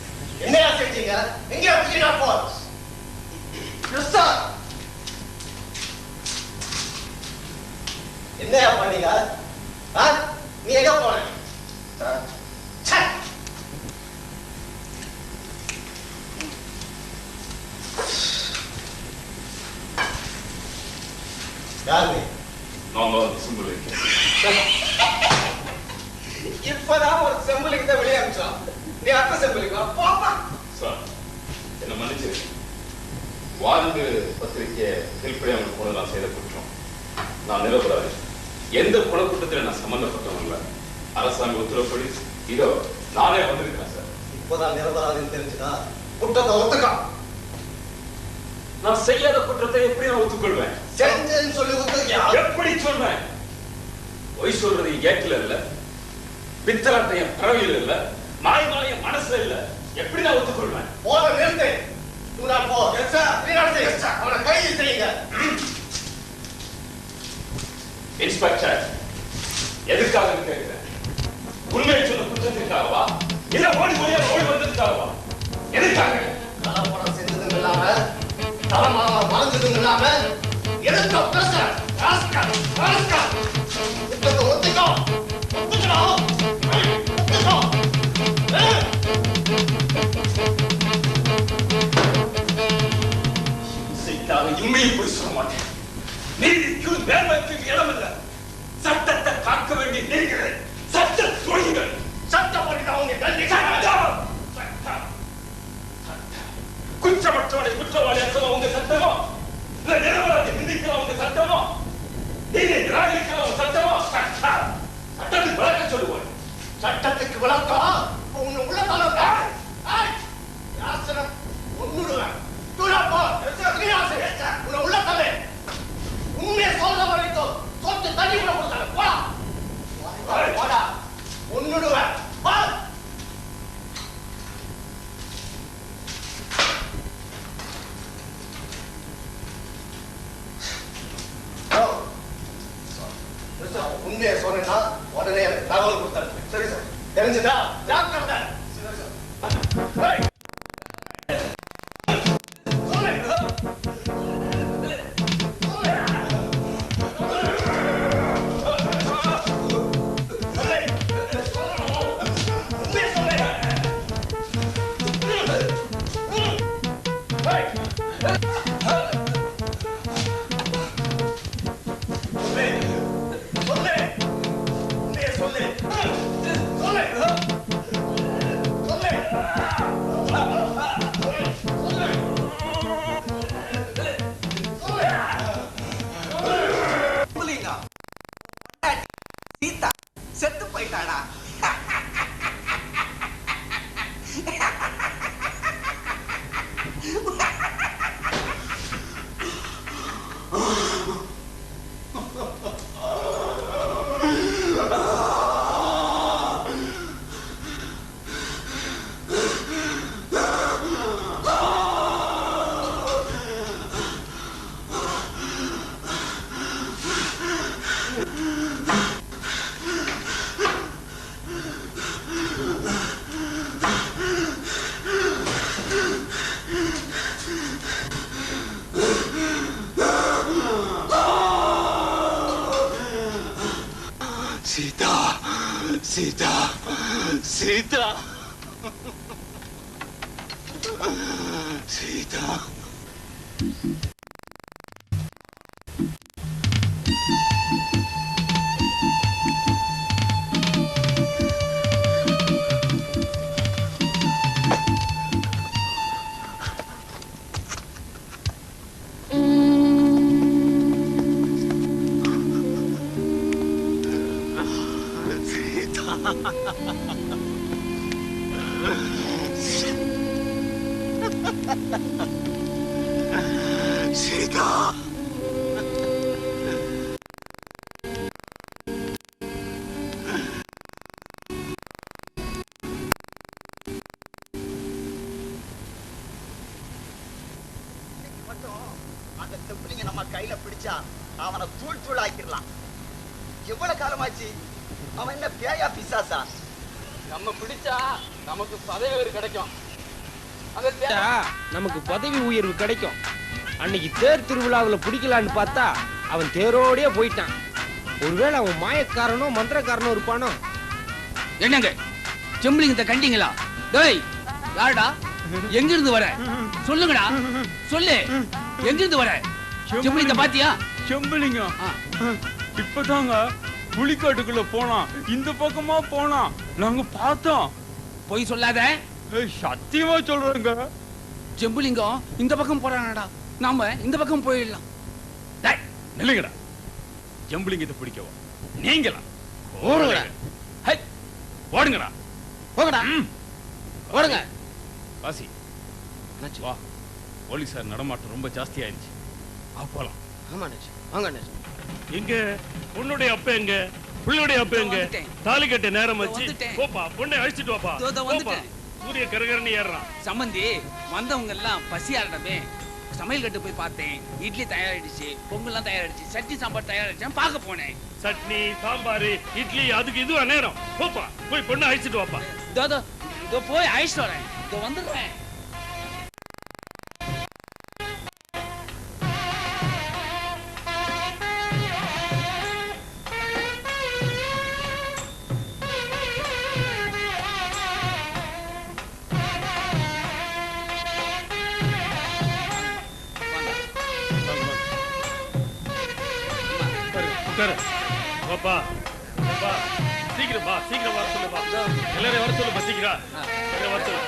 என்னையா செஞ்சீங்க? எங்கேயா வச்சீங்க? சார் என்னையா பண்ணீங்க? நீ எங்க போன? யாரு நான் தான் சிம்பிள். இப்பதான் ஒரு செம்பிளுக்கு தான் வெளியே அனுப்பிச்சான். நீ அடுத்த செம்பிளுக்கு வா போப்பா. சார் என்ன மன்னிச்சு, வாரண்டு பத்திரிக்கை ஹெல்ப்படியாக போன நான் செய்த குற்றம். நான் நிரபராதி. எந்த கொலைக்கூட்டத்தில் நான் சம்பந்தப்பட்டவன் இல்லை. அரசாங்க உத்தரவுப்படி இதோ நானே வந்திருக்கிறேன் சார். இப்போதான் நிரபராதின்னு தெரிஞ்சுதா? குற்றத்தை ஒத்துக்கா. நான் செய்யாத குற்றத்தை எப்படி நான் ஒத்துக்கொள்வேன்? செஞ்சேன்னு சொல்லி ஒத்துக்கியா? எப்படி சொல்வேன்? பொய் சொல்றது ஏக்கல இல்ல, பித்தலாட்டம் என் பறவையில் இல்ல, மாயமாலையும் மனசுல இல்ல. எப்படி நான் ஒத்துக்கொள்வேன்? போற நிறுத்து. Do not go. Yes, sir. Yes, sir. அவனை கைது செய்யுங்க. இன்ஸ்பெக்டர், எதுக்காக கேட்கிறேன்? உண்மையை சொன்ன குற்றத்திற்காகவா இல்ல ஓடி வந்ததுக்காகவா? எதுக்காக? கலப்படம் செஞ்சதும் இல்லாம தரமாக மறந்ததும் இல்லாம எதுக்கு பேச? குற்றத்தை ஒத்துக்கோ. உண்மையை போய் சொல்ல மாட்டேன். நீதிக்கு நேர்மைக்கு இடம் இல்லை. சட்டத்தை காக்க வேண்டிய நீங்கள் சட்ட துரோகிகள். சட்டம் குற்றமற்றவனை குற்றவாளியாக்க உங்க சட்டமோ, இல்ல நிரபராதி நிந்திக்கிற உங்க சட்டமோ, நீதி நிராகரிக்கிற உங்க சட்டமோ? சட்டத்துக்கு விளக்க சொல்லுவோம். சட்டத்துக்கு விளக்கம் உன்னை உள்ள தளர்த்த யாசனம் ஒன்னுடுவேன். உன்னை உள்ள தலை உண்மையை சொல்ற வரைக்கும் சொத்து தண்ணி கூட கொடுத்தாங்க. போடா ஒன்னுடுவேன். உண்மையை சொன்னா உடனே எனக்கு தகவல் கொடுத்தாரு. சரி சார், தெரிஞ்சுதா? ஜாக்கிரதை. சீதா செத்து போயிட்டாடா. சீதா, சீதா, சீதா. சீதா, அந்த தெப்பிலிங்க நம்ம கையில பிடிச்சா அவனை தூள் தூள் ஆக்கிடலாம். எவ்வளவு காலமாச்சு? அவன் என்ன பேயா பிசாசா? நம்ம பிடிச்சா நமக்கு பதவி கிடைக்கும். நமக்கு பதவி உயர்வு கிடைக்கும். அன்னைக்கு தேர் திருவிழாவில் பிடிக்கலான்னு பார்த்தா அவன் தேரோடே போயிட்டான். ஒருவேளை அவன் மாயக்காரனோ மந்திரக்காரனோ இருப்பானோ. என்னங்க செம்பிளிங்கத்தை கண்டிங்களா? டேய் யாருடா? எங்க இருந்து வர? சொல்லுங்கடா, சொல்லு. எங்க இருந்து வர? செம்பிளிங்கத்தை பாத்தியா? செம்பலிங்கம் இப்பதாங்க புலிக்காட்டுக்குள்ள போனான், இந்த பக்கமா போனான், நாங்க பார்த்தோம். போய் சொல்லாத. சத்தியமா சொல்றேங்க. செம்புலிங்கம் இந்த பக்கம் போறானடா, நாம இந்த பக்கம் போயிடலாம். நில்லுங்கடா. ஜம்புலிங்கத்தை பிடிக்கவா நீங்களா? ஓடுங்கடா, போங்கடா, ஓடுங்க. காசி வா, போலீஸார் நடமாட்டம் ரொம்ப ஜாஸ்தி ஆயிடுச்சு. போலாம். ஆமா அண்ணாச்சி, வாங்க அண்ணாச்சி. எங்க உன்னுடைய அப்ப எங்க, புள்ளுடைய அப்ப எங்க? தாலி கட்ட நேரம் வச்சு போப்பா, பொண்ணை அழிச்சிட்டு வாப்பா. சூரிய கரகரன்னு ஏறான். சம்பந்தி வந்தவங்க எல்லாம் பசியாரடமே, சமையல் கட்டு போய் பார்த்தேன். இட்லி தயாரிடுச்சு, பொங்கல்லாம் தயாரிடுச்சு, சட்னி சாம்பார் தயாரிடுச்சு, பார்க்க போனேன். சட்னி சாம்பார் இட்லி அதுக்கு இதுவா நேரம்? போப்பா, போய் பொண்ணை அழிச்சிட்டு வாப்பா. இதோ போய் அழிச்சிட்டு வரேன், இதோ வந்துடுறேன். பாப்பா பாப்பா, சீக்கிரம் வா, சீக்கிரம் வர சொல்லுப்பா. எல்லாரும் வர சொல்லுப்பா, சீக்கிரம் வர சொல்லு.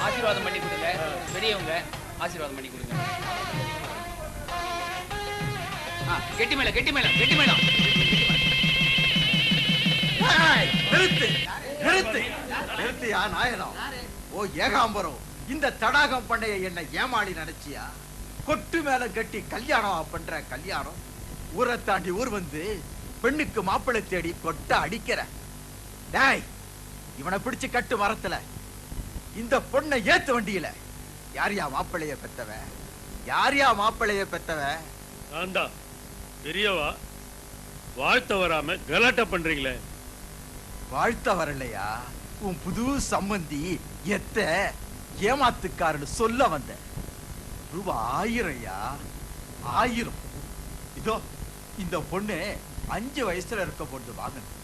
ஆசீர்வாதம் பண்ணி கொடுங்க, பெரியவங்க ஆசீர்வாதம் பண்ணி கொடுங்க. கெட்டி மேல, கெட்டி மேல, கெட்டி மேல. நிறுத்து நிறுத்து நிறுத்தியா நாயனம். ஓ ஏகாம்பரம், இந்த தடாகம் பண்ணைய என்ன ஏமாளி நினைச்சியா? கொட்டு மேல கட்டி கல்யாணம் பண்ற கல்யாணம், ஊரை தாண்டி ஊர் வந்து பெண்ணுக்கு மாப்பிள்ளை தேடி கொட்ட அடிக்கிற. டேய், இவனை பிடிச்சு கட்டு மரத்துல, இந்த பொண்ணை ஏத்து வண்டியில. யாரியா மாப்பிள்ளைய பெத்தவ? யாரியா மாப்பிள்ளைய பெத்தவ? ஆண்டா பெரியவா, வாழ்த்த வராம கலாட்டா பண்றீங்களே. வாழ்த்த வரலையா? உன் புது சம்பந்தி எத்த ஏமாத்துக்காரன்னு சொல்ல வந்த. ரூபாய் 1000 1000. இதோ இந்த பொண்ணு 5 வயசுல இருக்க பொண்ணு வாங்கணும்.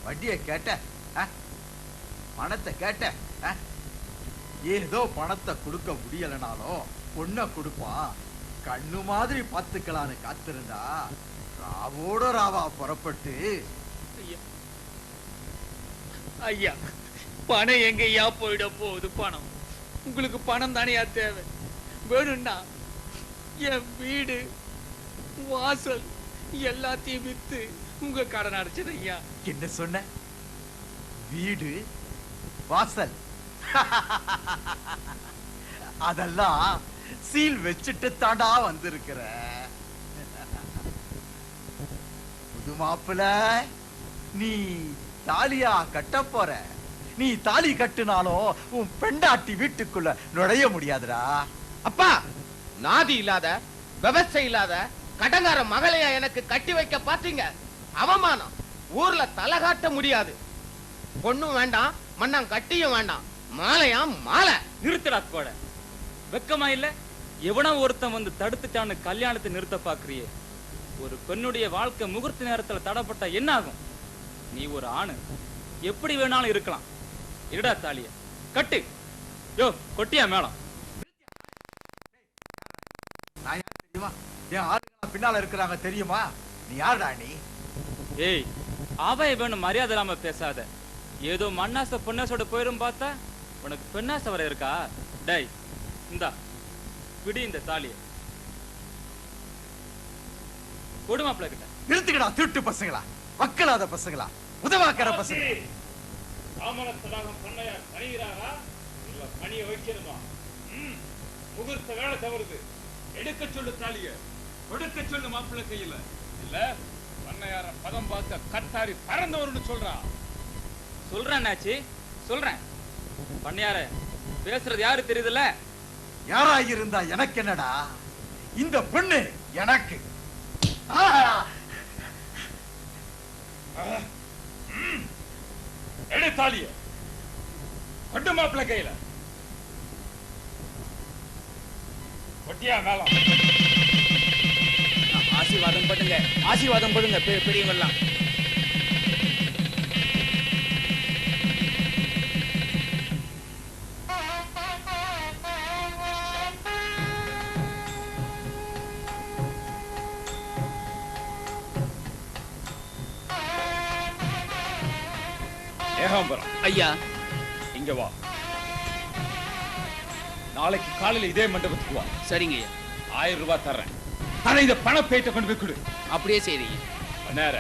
வட்டியை கேட்ட, பணத்தை கேட்ட, ஏதோ பணத்தை கொடுக்க முடியலனாலும் பொண்ணை கொடுப்பான். கண்ணு மாதிரி பார்த்துக்கலான்னு காத்திருந்தா ராவோட ராவா புறப்பட்டு. ஐயா, பணம் எங்கயா போயிட போகுது? பணம் உங்களுக்கு பணம் தானே தேவை. வேணும்னா என் வீடு வாசல் எல்லாத்தையும் வித்து உங்க கடன் அடைச்சது. ஐயா, என்ன சொன்ன? வீடு வாசல் அதெல்லாம் சீல் வச்சுட்டு தாண்டா வந்திருக்கிற. புது மாப்பிள்ள, நீ தாலியா கட்ட போற. நீ தாலி கட்டுனாலும் உன் பெண்டாட்டி வீட்டுக்குள்ள நுழைய முடியாதுடா. அப்பா, நாதி இல்லாத விவசாய இல்லாத கடங்கார மகளையா எனக்கு கட்டி வைக்க பாத்தீங்க? அவமானம். ஊர்ல தலை காட்ட முடியாது. பொண்ணும் வேண்டாம், மண்ணாம் கட்டியும் வேண்டாம், மாலையா மாலை. நிறுத்தடா கூட. வெக்கமா இல்ல? எவனோ ஒருத்தன் வந்து தடுத்துட்டான்னு கல்யாணத்தை நிறுத்த பாக்குறியே. ஒரு பெண்ணுடைய வாழ்க்கை முகூர்த்த நேரத்துல தடப்பட்டா என்ன ஆகும்? நீ ஒரு ஆணு, எப்படி வேணாலும் இருக்கலாம். இருடா தாலிய கட்டு. யோ, கொட்டியா மேளம்? நான் யார் தெரியுமா? என் ஆளுங்க பின்னால இருக்கிறாங்க தெரியுமா? நீ யாருடா நீ? ஏய், அவைய வேணும் மரியாதை இல்லாம பேசாத. ஏதோ மண்ணாச பொன்னாசோட போயிரும் பார்த்தா உனக்கு பெண்ணாச வர இருக்கா? டேய், இந்தா பிடி இந்த தாலிய. கொடுமாப்பிள்ள கிட்ட. நிறுத்துக்கடா திருட்டு பசங்களா, வக்கலாத பசங்களா, உதவாக்கற பசங்க. ஆமணத்தடாகம் பண்ணையார் பணிகிறாரா இல்ல பணியை வைக்கிறதா? முகூர்த்த வேலை தவறுது. எடுக்க சொல்லு தாலிய, கொடுக்க சொல்லு மாப்பிள்ளை கையில. இல்ல பண்ணையார பதம் பார்க்க கத்தாரி பறந்தவர்னு சொல்றா. சொல்றேன்னாச்சு, சொல்றேன். பண்ணையார பேசுறது யாரு தெரியுதுல்ல? யாராயிருந்தா எனக்கு என்னடா? இந்த பொண்ணு எனக்கு. எடு தாலிய, கொண்டு மாப்பிள்ளை கையில. கொட்டியா மேளம். ஆசீர்வாதம் பண்ணுங்க, ஆசீர்வாதம் பண்ணுங்க பெரியவங்க எல்லாம். ஏகாம்பரம், ஐயா. இங்க வா. நாளைக்கு காலையில இதே மண்டபத்துக்கு வா. சரிங்க ஐயா. 1000 ரூபாய் தர்றேன். ஆனா இந்த பணப்பேட்டை கொண்டு போய் கொடு. அப்படியே செய்றீங்க. நேர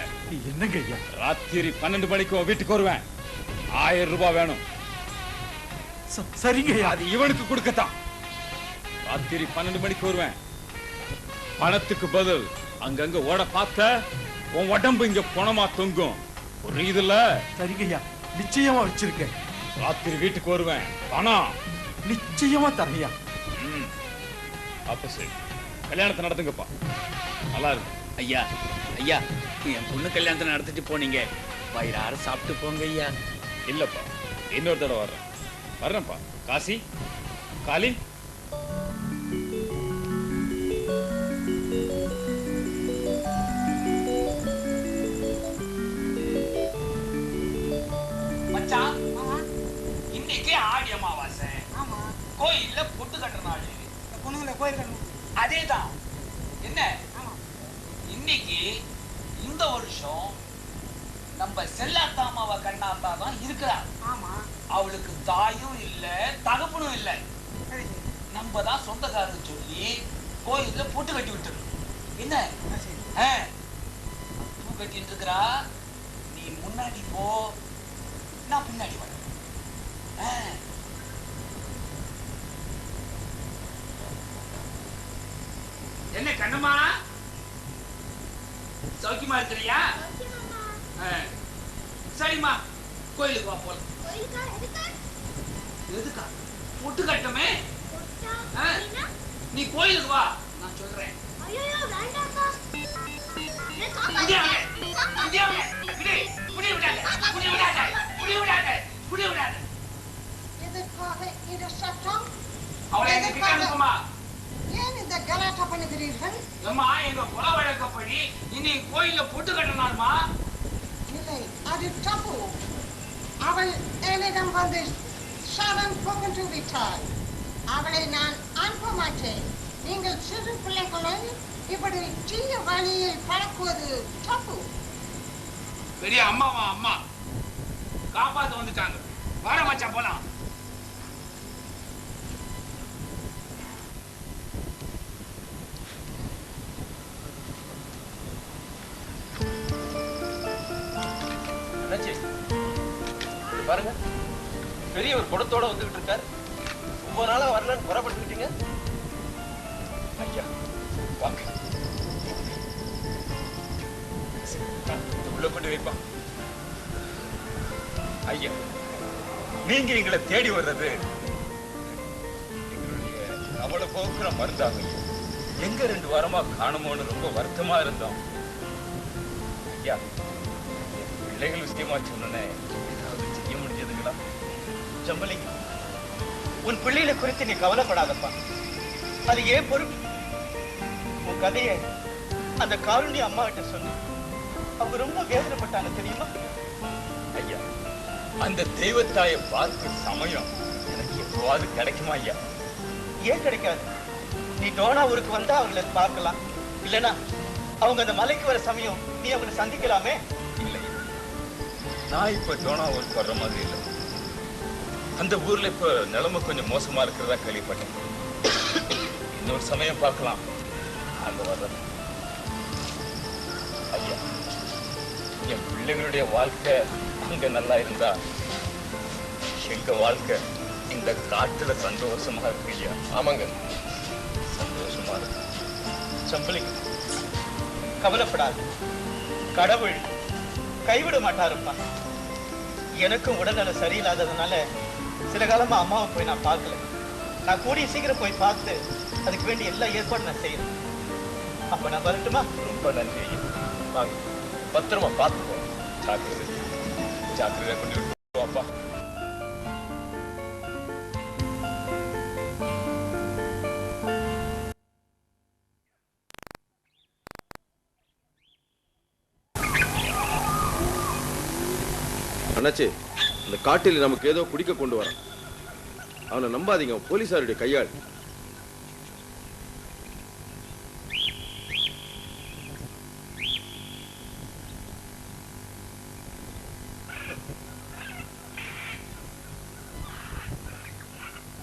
என்னங்க ஐயா? ராத்திரி 12 மணிக்கு வீட்டுக்கு வருவேன். 1000 ரூபாய் வேணும். சரிங்க ஐயா. அது இவனுக்கு கொடுக்கத்தான். ராத்திரி 12 மணிக்கு வருவேன். பணத்துக்கு பதில் அங்கங்க ஓட பார்த்த உன் உடம்பு இங்க பணமா தொங்கும். புரியுதுல்ல? சரிங்க ஐயா, நிச்சயமா வச்சிருக்கேன். ராத்திரி வீட்டுக்கு வருவேன். பணம் நிச்சயமா தரையா. அப்ப சரி, கல்யாணத்தை நடத்துங்கப்பா. நல்லா இருக்கு. ஐயா ஐயா, என் பொண்ணு கல்யாணத்தை நடத்திட்டு போனீங்க, வயிறார சாப்பிட்டு போங்க ஐயா. இல்லப்பா, இன்னொரு தடவை வர்றேன்ப்பா. காசி, காளி, மச்சான், இன்னைக்கு ஆடி அமாவாசை. கோயில்ல பொட்டு கட்டுற நாள். பொண்ணுங்களை கோயில் கட்டணும். அதேதான். என்ன இன்னைக்கு இந்த வருஷம் நம்ம செல்லாத்தாமாவை கண்ணாத்தா தான் இருக்கிறா. அவளுக்கு தாயும் இல்ல, தகப்பனும் இல்ல. நம்ம தான் சொந்தக்காரன்னு சொல்லி கோயில்ல பொட்டு கட்டி விட்டுறோம். என்ன பூ கட்டிட்டு இருக்கிறா. நீ முன்னாடி போ, நான் பின்னாடி வரேன். என்ன கண்ணம்மா, சௌக்கியமா இருக்கிறியா? சரிம்மா, கோயிலுக்கு வா போலாம். எதுக்கா? பொட்டு கட்டமே. நீ கோயிலுக்கு வா, நான் சொல்றேன். அவளை எங்க கிட்ட அனுப்புமா. ஏன் இந்த கலாட்டா பண்ணுகிறீர்கள்? அம்மா, எங்க குல வழக்கப்படி இன்னைக்கு கோயில்ல பொட்டு கட்டணுமா? இல்லை, அது தப்பு. அவள் என்னிடம் வந்து சரண் புகுந்து விட்டாள். அவளை நான் அனுப்ப மாட்டேன். நீங்கள் சிறு பிள்ளைகளை இப்படி தீய வழியில் பழக்குவது தப்பு. பெரிய அம்மாவா அம்மா காப்பாத்த வந்துட்டாங்க. வாட மச்சான் போலாம். பாருங்க, பெரிய ஒரு குடத்தோட வந்துகிட்டு இருக்காரு. ரொம்ப நாளா வரலன்னு புறப்பட்டுக்கிட்டீங்க. ஐயா வாங்க, உள்ள கொண்டு வைப்பா. ஐயா, நீங்க எங்களை தேடி வர்றது எங்களுடைய கவலை போக்குற மருந்தாங்க. எங்க 2 வாரமா காணுமோன்னு ரொம்ப வருத்தமா இருந்தோம். ஐயா, பிள்ளைகள் விஷயமா சொன்னே ஏதாவது செய்ய முடிஞ்சதுங்களா? ஜம்பலிங்க, உன் பிள்ளைகளை குறித்து நீ கவலைப்படாதப்பா. அது ஏன் பொறுப்பு. உன் கதையை அந்த காருண்ய அம்மா கிட்ட சொல்லு. அவங்க ரொம்ப வேதனைப்பட்டாங்க தெரியுமா? ஐயா, அந்த தெய்வத்தாயை பார்க்க சமயம் எனக்கு எப்பவாது கிடைக்குமா ஐயா? ஏன் கிடைக்காது? நீ டோனா ஊருக்கு வந்தா அவங்களை பார்க்கலாம். இல்லைன்னா அவங்க அந்த மலைக்கு வர சமயம் நீ அவங்களை சந்திக்கலாமே. இல்லை, நான் இப்ப டோனா ஊருக்கு வர்ற மாதிரி இல்லை. அந்த ஊர்ல இப்ப நிலைமை கொஞ்சம் மோசமா இருக்கிறதா கேள்விப்பட்டேன். இன்னொரு சமயம் பார்க்கலாம். அங்க வர்ற ஐயா, என் பிள்ளைகளுடைய வாழ்க்கை அங்க நல்லா இருந்தா எங்க வாழ்க்கை இந்த காட்டுல சந்தோஷமா இருக்கு ஐயா. ஆமாங்க, சந்தோஷமா இருக்கு. சம்பளிங்க, கவலைப்படாது. கடவுள் கைவிட மாட்டாருப்பா. எனக்கும் உடல்நல சரியில்லாததுனால சில காலமா அம்மாவை போய் நான் பார்க்கல. நான் கூடிய சீக்கிரம் போய் பார்த்து அதுக்கு வேண்டிய எல்லா ஏற்பாடும் நான் செய்யறேன். அப்ப நான் வரட்டுமா? ரொம்ப நன்றி ஐயா. வாங்க, பத்திரமா பார்த்துக்கோ. ஜாக்கிரதை, ஜாக்கிரதையா கொண்டு அப்பா. அண்ணாச்சி, இந்த காட்டில் நமக்கு ஏதோ குடிக்க கொண்டு வரான். அவனை நம்பாதீங்க, போலீசாருடைய கையாள்.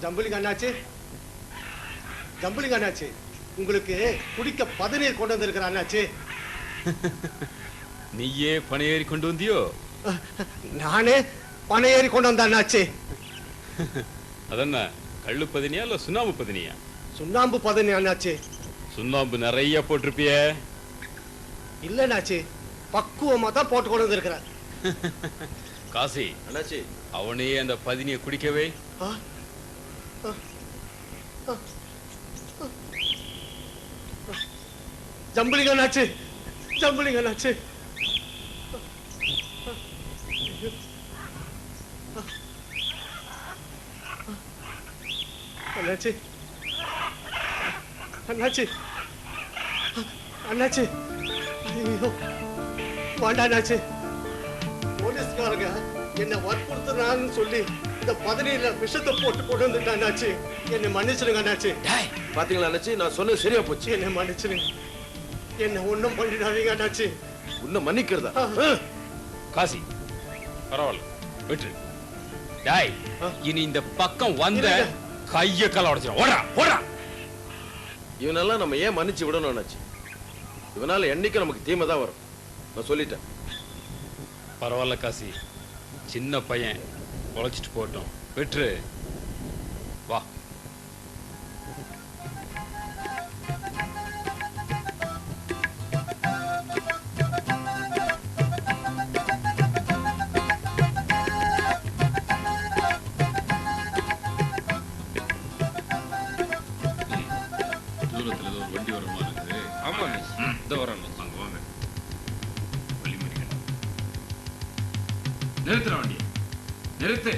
ஜம்புலிங்க அண்ணாச்சி, ஜம்புலிங்க அண்ணாச்சி, உங்களுக்கு குடிக்க பதநீர் கொண்டு வந்திருக்கிற அண்ணாச்சி. நீயே பனையேறி கொண்டு வந்தியோ? நானே பனையேறி கொண்டு வந்த அண்ணாச்சி. அதென்ன கள்ளு பதினியா இல்ல சுண்ணாம்பு பதினியா? சுண்ணாம்பு பதனி அண்ணாச்சி. சுண்ணாம்பு நிறைய போட்டிருப்பிய? இல்ல அண்ணாச்சி, பக்குவமா தான் போட்டு கொண்டு வந்திருக்கிறார். காசி அண்ணாச்சி, அவனே அந்த பதினியை குடிக்கவே. ஜம்புலிங்க அண்ணாச்சி, ஜம்புலிங்க அண்ணாச்சி. அண்ணாச்சி, அண்ணாச்சி, அண்ணாச்சி, ஐயோ வேண்டாம் அண்ணாச்சி. போலீஸ்காரங்க என்ன வற்புறுத்துறான்னு சொல்லி இந்த பதனியில விஷத்தை போட்டு கொண்டு வந்துட்டான் அண்ணாச்சி. என்னை மன்னிச்சிருங்க அண்ணாச்சி. பாத்தீங்களா அண்ணாச்சி, நான் சொன்னது சரியா போச்சு. என்னை மன்னிச்சிருங்க, என்ன ஒண்ணும் பண்ணிடாதீங்க அண்ணாச்சி. உன்னை மன்னிக்கிறதா? காசி பரவாயில்ல விட்டு. டாய், இனி இந்த பக்கம் வந்த கைய கால உடைச்சிடும். ஓடா ஓடா. இவனெல்லாம் நம்ம ஏன் மன்னிச்சு விடணும் அண்ணாச்சி? இவனால என்னைக்கு நமக்கு தீமை தான் வரும். நான் சொல்லிட்டேன். பரவாயில்ல காசி, சின்ன பையன் உழைச்சிட்டு போட்டோம், விட்டுரு. வா. தூரத்துல ஏதோ ஒரு வண்டி வர மாதிரி இருக்குது. ஆமா, இந்த வரணும். அங்க வாங்க. நிறுத்துற வண்டிய, நிறுத்து.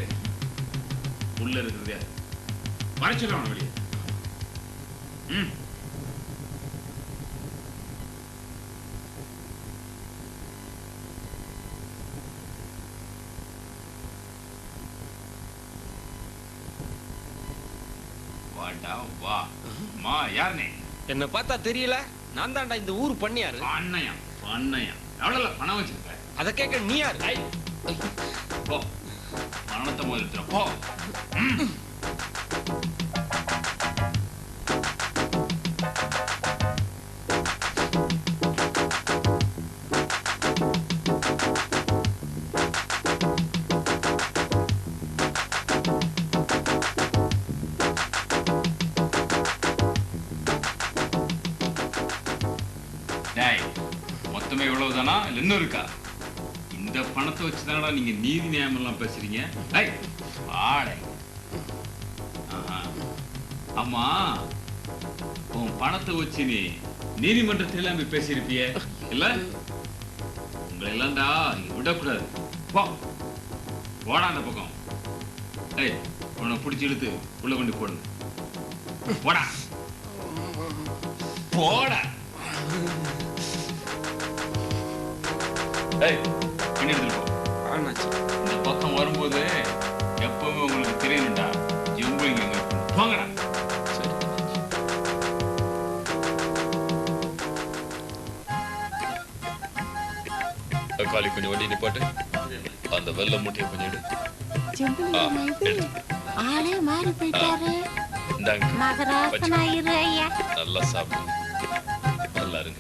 உள்ள இருக்கிறது யாரு? மறைச்சிடலாம் வெளியே. வாடா வா. மா யார் நீ? என்ன பார்த்தா தெரியல? நான் தான்டா இந்த ஊர் பண்ணியாரு. பண்ணையா பண்ணையா? எவ்வளவு பணம் வச்சிருக்க? அதை கேட்க நீ யாரு? போ, பணத்தை முதல்ல போ. மொத்தமே இவ்வளவுதானா இல்ல இன்னும் இருக்கா? இந்த பணத்தை வச்சுதானடா நீங்க நீதி நியாயம் எல்லாம் பேசுறீங்க. அம்மா, உன் பணத்தை வச்சு நீ நீதிமன்றத்தில் எல்லாம் போய் பேசியிருப்பிய இல்ல? உங்களை எல்லாம்டா நீங்க விடக்கூடாது. போ, போடா அந்த பக்கம். உன்னை பிடிச்சி இழுத்து உள்ள கொண்டு போடு. போடா போடா. இந்த பக்கம் வரும்போது எப்பவுமே உங்களுக்கு தெரியணும்டா, ஜம்புலிங்க போங்கடா. காலி கொஞ்சம் வண்டி நிப்பாட்டு. அந்த வெள்ள மூட்டையை கொஞ்சம் எடு. ஆளே மாறி போயிட்டாரு. நல்லா சாப்பிடு, நல்லா இருங்க.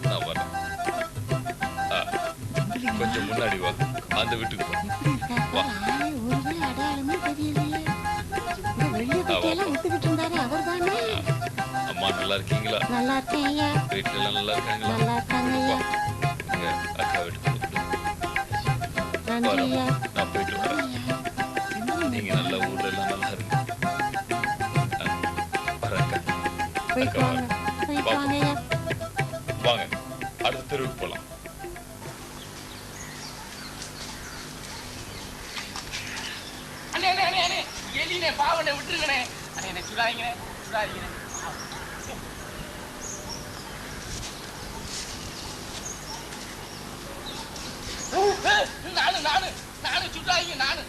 நான் வரேன். கொஞ்சம் முன்னாடி வா, அந்த வீட்டுக்கு வா. அம்மா நல்லா இருக்கீங்களா? நல்லா இருக்கேன் ஐயா. வீட்டுல எல்லாம் நல்லா இருக்காங்களா? நல்லா இருக்காங்க ஐயா. அக்கா வீட்டுக்கு நான் போயிட்டு வரேன். நீங்க நல்ல ஊர்ல எல்லாம் நல்லா இருக்கு. வாங்க, அடுத்த தெருவுக்கு போலாம். எலினே பாவனை விட்டுருங்கண்ணே. அண்ணே சுடாதீங்கண்ணே, சுடாதீங்கண்ணே. நானு சுடாதீங்க. நானு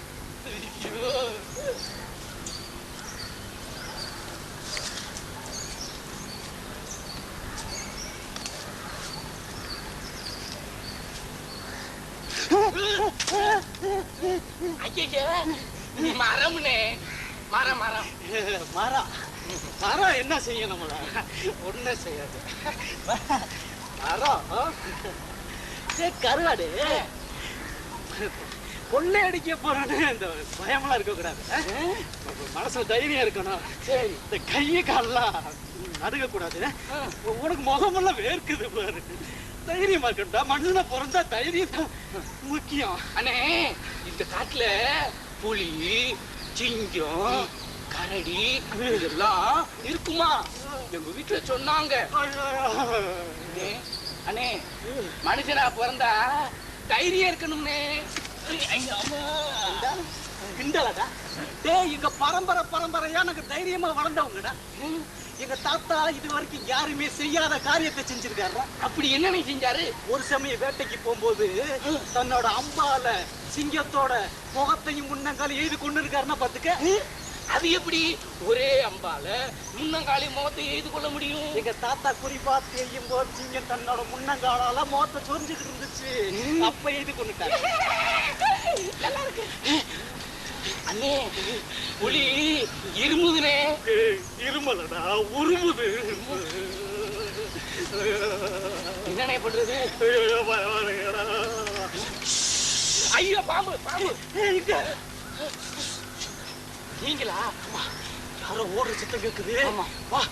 ஐயா மரம்னே, மரம் மரம் மரம் என்ன செய்யும் நம்மள? ஒண்ணும் செய்யாது. மரம் கருவாடு கொள்ளை அடிக்க போறேன்னு இந்த பயமெல்லாம் இருக்க கூடாது. மனசுல தைரியம் இருக்கணும். சரி, இந்த கையை காலெல்லாம் நடுக்க கூடாது. உனக்கு முகமெல்லாம் வேர்க்குது பாரு. தைரியமா இருக்கட்டா. மனுஷனை பிறந்தா தைரியம் தான் முக்கியம். அண்ணே, இந்த காட்டுல புலி, சிங்கம், கரடி இதெல்லாம் இருக்குமா? எங்க வீட்டுல சொன்னாங்க. அண்ணே, மனுஷனா பிறந்தா தைரியம் இருக்கணும்னே. கிண்டலடா. டேய், எங்க பரம்பரையா எனக்கு தைரியமா வளர்ந்தவங்கடா. எங்க தாத்தா இது வரைக்கும் யாருமே செய்யாத காரியத்தை செஞ்சிருக்காரு. அப்படி என்ன செஞ்சாரு? ஒரு சமயம் வேட்டைக்கு போகும்போது தன்னோட அம்பால சிங்கத்தோட முகத்தையும் முன்னங்காலையும் எழுதி கொண்டு இருக்காருன்னா பாத்துக்க. அது எப்படி ஒரே அம்பால முன்னங்காலி முகத்தை எழுதி கொள்ள முடியும்? எங்க தாத்தா குறிப்பா தெரியும் போது சிங்கம் தன்னோட முன்னங்காலால முகத்தை சொரிஞ்சுக்கிட்டு இருந்துச்சு. அப்ப எழுதி கொண்டுட்டாரு. நல்லா இருக்கு. அண்ணே, புலி இருமுதுனே. இருமலடா, உருமுது. என்னண்ணே பண்றது? ஐயோ, பாம்பு பாம்பு. நீங்களா? யாரோ ஓடுற சத்தம் கேக்குது. ஆமா, வா.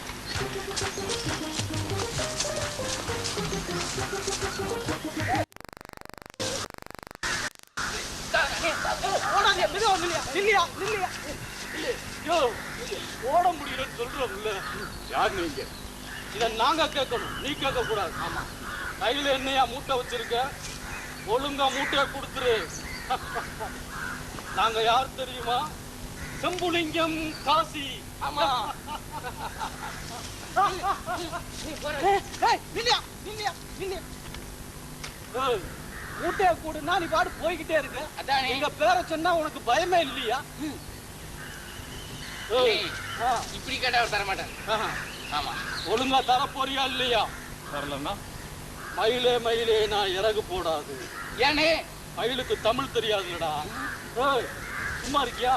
ஓட முடியலன்னு சொல்றோம்ல. யார் நீங்க? இத நாங்க கேட்கணும், நீ கேட்க கூடாது. ஆமா, கையில என்னையா மூட்டை வச்சிருக்க? ஒழுங்கா மூட்டையை கொடுத்துரு. நாங்க யார் தெரியுமா? செம்புலிங்கம் காசி. ஆமா. மூட்டையை கூடுனா நீ பாடு போய்கிட்டே இருக்க. அதான் எங்க பேரை சொன்னா உனக்கு பயமே இல்லையா? இப்படி கேட்டா அவர் தர மாட்டார். ஆமா, ஒழுங்கா தர போறியா இல்லையா? தரலன்னா மயிலே மயிலே நான் இறகு போடாது. ஏனே? மயிலுக்கு தமிழ் தெரியாதுடா. சும்மா இருக்கியா?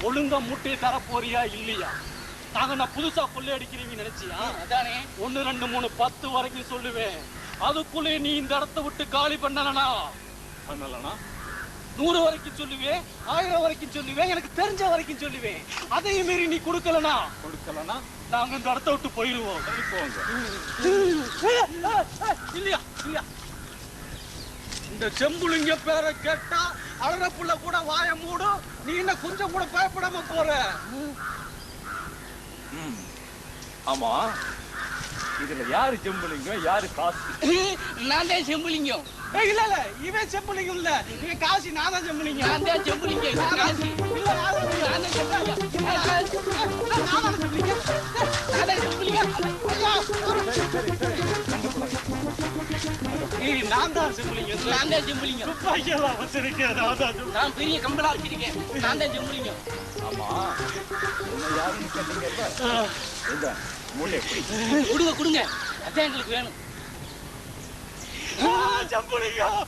ஒழுங்கா மூட்டையை தர போறியா இல்லையா? நாங்க நான் புதுசா கொள்ளை அடிக்கிறீங்கன்னு நினைச்சியா? அதானே. 1 2 3 10 வரைக்கும் சொல்லுவேன். அதுக்குள்ளே நீ இந்த இடத்தை விட்டு காலி பண்ணலனா 100 வரைக்கும் சொல்லுவேன், 1000 வரைக்கும் சொல்லுவேன், எனக்கு தெரிஞ்ச வரைக்கும் சொல்லுவேன். அதையும் மீறி நீ கொடுக்கலனா நாங்க இந்த இடத்தை விட்டு போயிடுவோம். இல்லையா? இல்லையா? இந்த செம்புலிங்க பேரை கேட்டா அழற புள்ள கூட வாய மூடும். நீ என்ன கொஞ்சம் கூட பயப்படாம போற? ஆமா, இதுல யாரு செம்புலிங்கம், யாரு காசி? நான் தான் செம்புலிங்கம். இல்ல இல்ல, இவன் செம்புலிங்கம் இல்ல, இவன் காசி. நான் தான் செம்புலிங்கம். நான் தான் செம்புலிங்கம். காசி இல்ல, நான் தான் செம்புலிங்கம். நான் தான் செம்புலிங்கம். நான் தான் செம்புலிங்கம். நான் தான் செம்புலிங்கம். துப்பாக்கியெல்லாம் வச்சிருக்கேன். நான் பெரிய கம்பளா வச்சிருக்கேன். நான் தான் செம்புலிங்கம். ஆமா, என்ன யாருன்னு கேட்டீங்கல்ல? இந்த மூளை கொடுங்க கொடுங்க, அதான் எங்களுக்கு வேணும். செம்புலிங்கம்.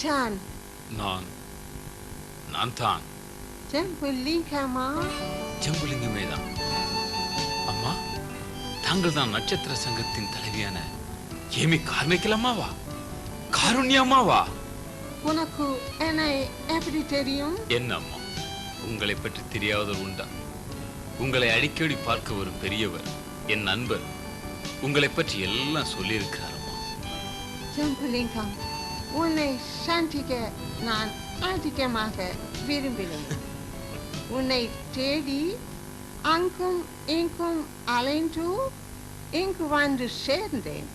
Tan. நான் தான் செம்புலிங்கமா? செம்புலிங்கமே தான். அம்மா, தாங்கள் தான் நட்சத்திர சங்கத்தின் தலைவியான ஏமி கார்மிக்கலம்மாவா? காருண்யம்மாவா? உனக்கு என்னை எப்படி தெரியும்? என்ன அம்மா, உங்களை பற்றி தெரியாதவர் உண்டா? உங்களை அடிக்கடி பார்க்க ஒரு பெரியவர், என் நண்பர், உங்களை பற்றி எல்லாம் சொல்லியிருக்கிறாரம்மா. ஜம்புலிங்கம், உன்னை சந்திக்க நான் அதிகமாக விரும்பினேன். உன்னை தேடி அங்கும் இங்கும் அலைந்து இங்கு வந்து சேர்ந்தேன்.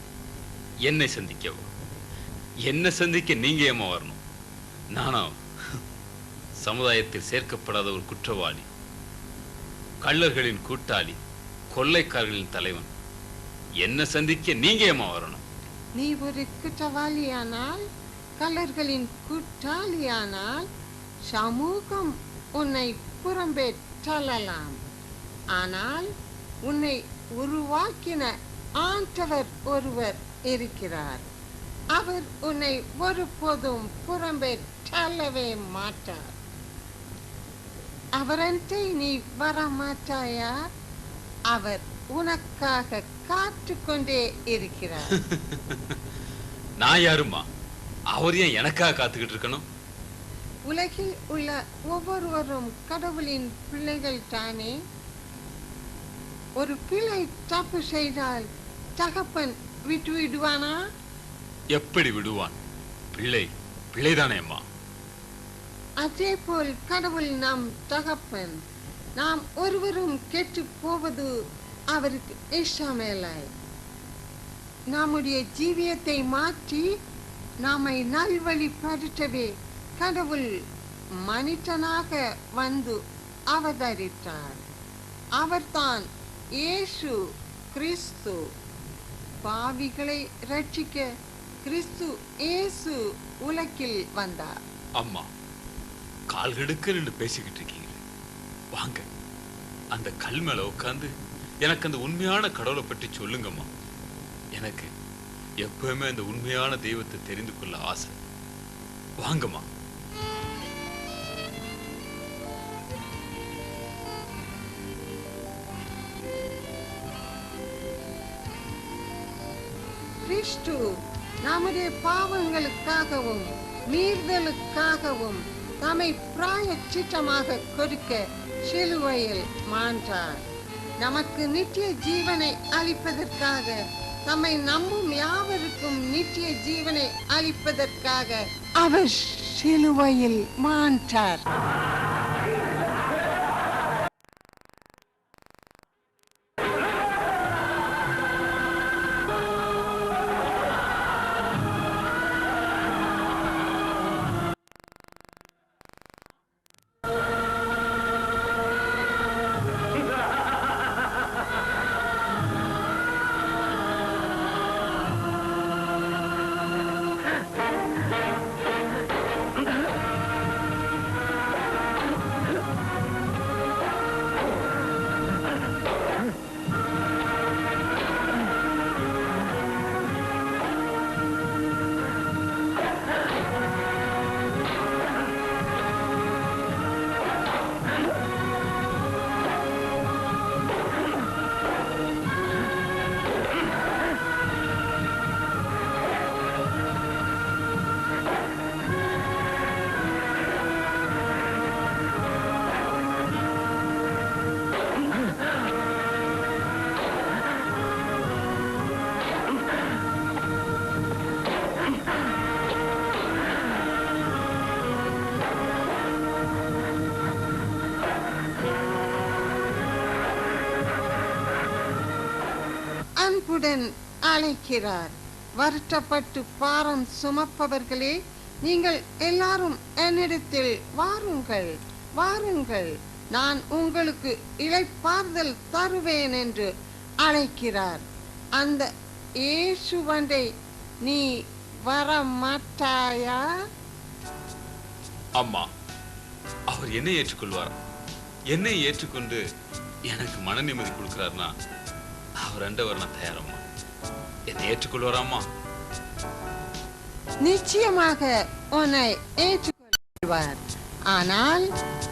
என்னை சந்திக்கவோ? என்ன சந்திக்க நீங்க ஏமா வரணும்? நானும் சமுதாயத்தில் சேர்க்கப்படாத ஒரு குற்றவாளி, கள்ளர்களின் கூட்டாளி, கொள்ளைக்காரர்களின் தலைவன். என்ன சந்திக்க நீங்க ஏமா வரணும்? நீ ஒரு குற்றவாளியானால், கள்ளர்களின் கூட்டாளியானால் சமூகம் உன்னை புறம்பே தள்ளலாம். ஆனால் உன்னை உருவாக்கின ஆண்டவர் ஒருவர் இருக்கிறார். அவர் உன்னை ஒருபோதும் புறம்பே தள்ளவே மாட்டார். அவரண்டை நீ வர மாட்டாயா? அவர் உனக்காக காத்து கொண்டே இருக்கிறார். நான் யாருமா? அவர் ஏன் எனக்காக காத்துக்கிட்டு இருக்கணும்? உலகில் உள்ள ஒவ்வொருவரும் கடவுளின் பிள்ளைகள் தானே. ஒரு பிள்ளை தப்பு செய்தால் தகப்பன் விட்டு விடுவானா? எப்படி விடுவான்? பிள்ளை பிள்ளைதானே அம்மா. அதே போல் கடவுள் நம் தகப்பன். நாம் ஒருவரும் கெட்டு போவது அவருக்கு இஷ்டமில்லை. நம்முடைய ஜீவியத்தை மாற்றி நம்மை நல்வழிப்படுத்தவே கடவுள் மனிதனாக வந்து அவதரித்தார். அவர்தான் இயேசு கிறிஸ்து. பாவிகளை ரட்சிக்க கிறிஸ்து இயேசு உலகில் வந்தார். அம்மா, கால்கெடுக்க நின்று பேசிக்கிட்டு இருக்கீங்க. வாங்க, அந்த கல் மேல உட்காந்து எனக்கு அந்த உண்மையான கடவுளை பற்றி சொல்லுங்கம்மா. எனக்கு எப்பவுமே அந்த உண்மையான தெய்வத்தை தெரிந்து கொள்ள ஆசை. வாங்கம்மா. கிறிஸ்து நம்முடைய பாவங்களுக்காகவும் மீறுதலுக்காகவும் தம்மை பிராயச்சித்தமாக கொடுக்க சிலுவையில் மாண்டார். நமக்கு நித்திய ஜீவனை அளிப்பதற்காக, நம்மை நம்பும் யாவருக்கும் நித்திய ஜீவனை அளிப்பதற்காக அவர் சிலுவையில் மாண்டார். அன்புடன் அழைக்கிறார். வருத்தப்பட்டு பாரம் சுமப்பவர்களே, நீங்கள் எல்லாரும் என்னிடத்தில் வாருங்கள், வாருங்கள், நான் உங்களுக்கு இளைப்பாறுதல் தருவேன் என்று அழைக்கிறார். அந்த இயேசுவண்டை நீ வர மாட்டாயா? அம்மா, அவர் என்னை ஏற்றுக்கொள்வார். என்னை ஏற்றுக்கொண்டு எனக்கு மன நிம்மதி கொடுக்கிறார்னா அவர் அண்டவர் நான் தயாரம்மா. என்னை ஏற்றுக்கொள்வாராம்மா? நிச்சயமாக உன்னை ஏற்றுக்கொள்வார். ஆனால்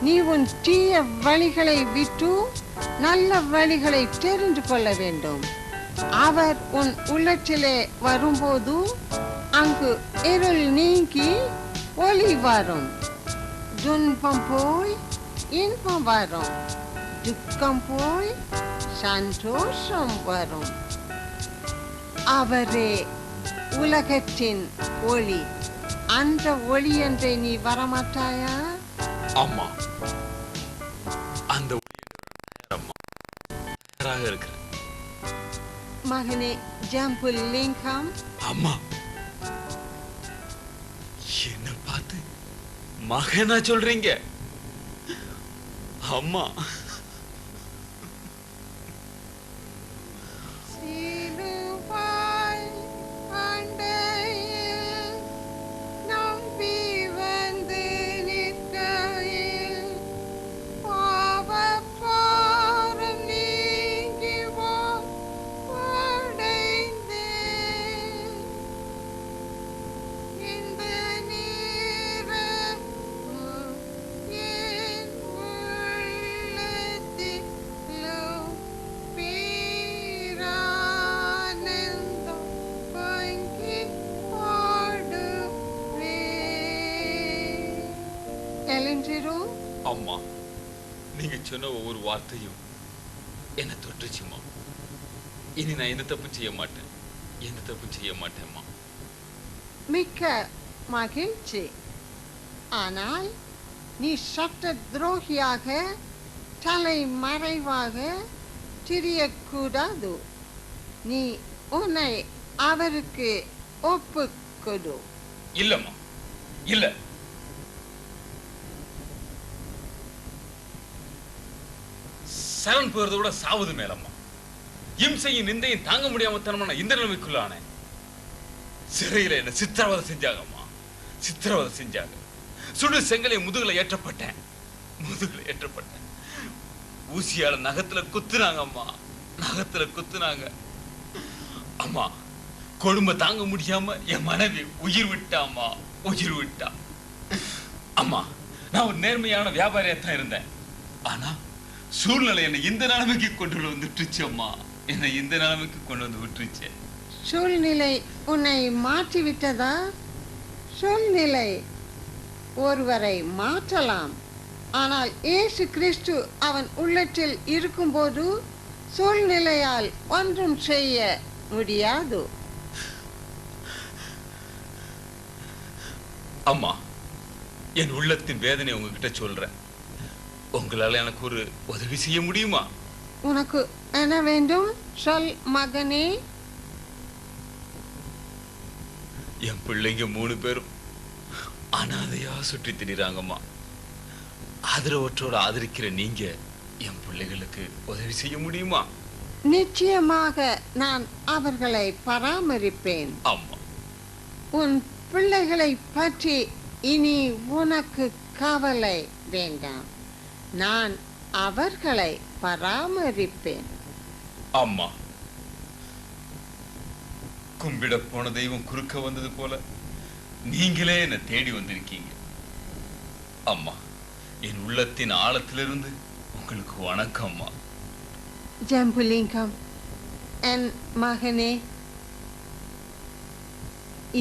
நீ உன் தீய வழிகளை விட்டு நல்ல வழிகளை தெரிந்து கொள்ள வேண்டும். அவர் உன் உள்ளத்திலே வரும்போது அங்கு இருள் நீங்கி ஒளி வரும். துன்பம் போய் இன்பம் வரும், துக்கம் போய் சந்தோஷம் வரும். அவரே உலகத்தின் ஒளி. அந்த ஒளி என்றே நீ வரமாட்டாயா? அம்மா, அந்த இருக்கிறேன் மகனே ஜம்புலிங்கம். அம்மா, என்ன பார்த்து மகனா சொல்றீங்க? அம்மா, அம்மா, நீங்க சொன்ன ஒவ்வொரு வார்த்தையும் என்ன தொட்டுச்சுமா. இனி நான் எந்த தப்பு செய்ய மாட்டேன், எந்த தப்பு செய்ய மாட்டேன்மா. மிக்க மகிழ்ச்சி. ஆனால் நீ சட்ட துரோகியாக தலைமறைவாக திரியக்கூடாது. நீ உன்னை அவருக்கு ஒப்புக்கொடு. இல்லம்மா, இல்ல. சரண் போறதை விட சாவது மேலம்மா. இம்சையும் நிந்தையும் தாங்க முடியாம தனமான இந்த நிலைமைக்குள்ளான சிறையில என்ன சித்திரவதை செஞ்சாங்கம்மா, சித்திரவதை செஞ்சாங்க. சுடு செங்கலை முதுகுல ஏற்றப்பட்டேன், முதுகுல ஏற்றப்பட்டேன். ஊசியால நகத்துல குத்துனாங்க அம்மா, நகத்துல குத்துனாங்க அம்மா. கொடுமை தாங்க முடியாம என் மனைவி உயிர் விட்டாம்மா, உயிர் விட்டா. அம்மா, நான் ஒரு நேர்மையான வியாபாரியாத்தான் இருந்தேன். ஆனா சூழ்நிலை என்னை இந்த நிலைமைக்கு கொண்டு வந்துட்டுச்சு அம்மா, என்னை இந்த நிலைமைக்கு கொண்டு வந்து விட்டுருச்சு. சூழ்நிலை உன்னை மாற்றிவிட்டதா? சூழ்நிலை ஒருவரை மாற்றலாம், ஆனால் இயேசு கிறிஸ்து அவன் உள்ளத்தில் இருக்கும்போது சூழ்நிலையால் ஒன்றும் செய்ய முடியாது. அம்மா, என் உள்ளத்தின் வேதனை உங்ககிட்ட சொல்றேன். உங்களால எனக்கு ஒரு உதவி செய்ய முடியுமா? உனக்கு என்ன வேண்டும் சொல் மகனே. என் பிள்ளைங்க 3 பேரும் அனாதையா சுற்றி திரிறாங்கம்மா. ஆதரவற்றோட ஆதரிக்கிற நீங்க என் பிள்ளைகளுக்கு உதவி செய்ய முடியுமா? நிச்சயமாக நான் அவர்களை பராமரிப்பேன். அம்மா, உன் பிள்ளைகளை பற்றி இனி உனக்கு கவலை வேண்டாம். நான் அவர்களை பராமரிப்பேன். அம்மா, கும்பிட போன தெய்வம் குறுக்க வந்தது போல நீங்களே என்ன தேடி வந்திருக்கீங்க. அம்மா, என் உள்ளத்தின் ஆழத்திலிருந்து உங்களுக்கு வணக்கம் அம்மா. ஜம்புலிங்கம், என் மகனே,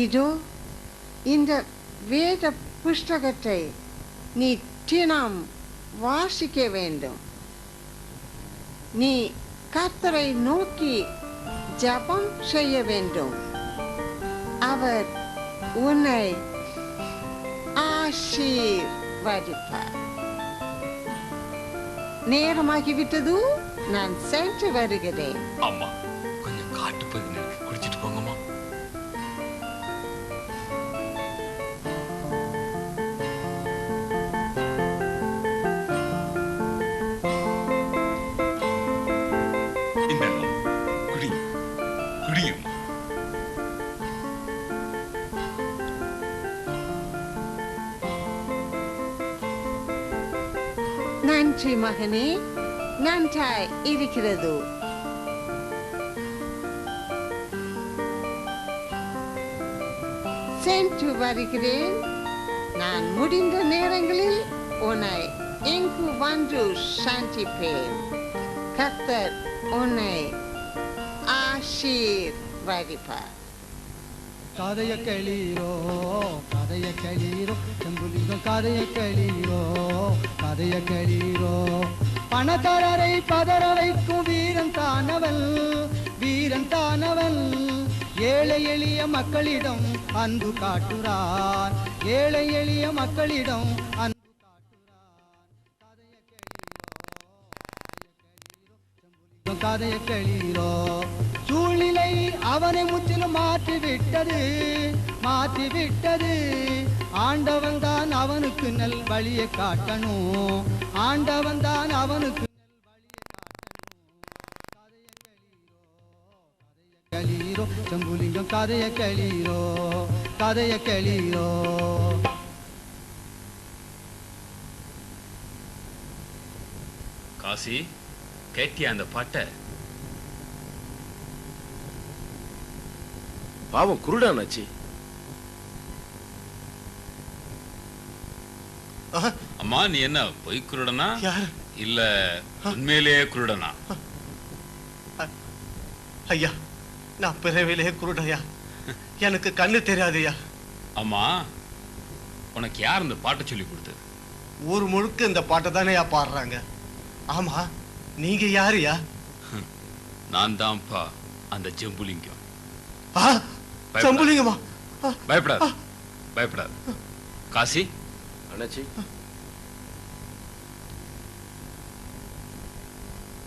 இதோ இந்த வேத புஸ்தகத்தை நீ தினம் வாசிக்க வேண்டும். நீ கர்த்தரை நோக்கி ஜெபம் செய்ய வேண்டும். அவர் உன்னை ஆசீர்வதிப்பார். நேரமாகிவிட்டது, நான் சென்று வருகிறேன். அம்மா, கொஞ்சம் காட்டு பகுதி குடிச்சிட்டு போங்கம்மா. நன்றி மகனே, நன்றாய் இருக்கிறது. சென்று வருகிறேன். நான் முடிந்த நேரங்களில் உன்னை இங்கு வந்து சந்திப்பேன். கர்த்தர் உன்னை ஆசீர்வதிப்பார். கதைய களீரோ கதைய களீரோ செம்புலிங்கம் கதைய களீரோ கதைய களீரோ பணக்காரரை பதற வைக்கும் வீரன் தானவன் ஏழை எளிய மக்களிடம் அன்பு காட்டுறான் ஏழை எளிய மக்களிடம் அன்பு காட்டுறான் கதைய களீரோ சூழ்நிலை அவனை முற்றிலும் மாற்றிவிட்டது ஆண்டவன் தான் அவனுக்கு நல் வழியை காட்டணும் ஆண்டவன் தான் அவனுக்கு களீரோ செம்புலிங்கம் கதைய களீரோ கதைய களீரோ காசி கேட்டியா அந்த பாட்டை? பாவம் குருடானாச்சு. அம்மா நீ என்ன பொய் குருடனா இல்ல உண்மையிலேயே குருடனா? ஐயா நான் பிறவிலே குருடையா, எனக்கு கண்ணு தெரியாதுயா. அம்மா உனக்கு யார் இந்த பாட்டை சொல்லி கொடுத்தது? ஊர் முழுக்க இந்த பாட்டை தானே பாடுறாங்க. ஆமா நீங்க யாருயா? நான் தான்ப்பா அந்த ஜம்புலிங்கம். ஜம்புலிங்கமா? பயப்படாது. காசி அண்ணாச்சி,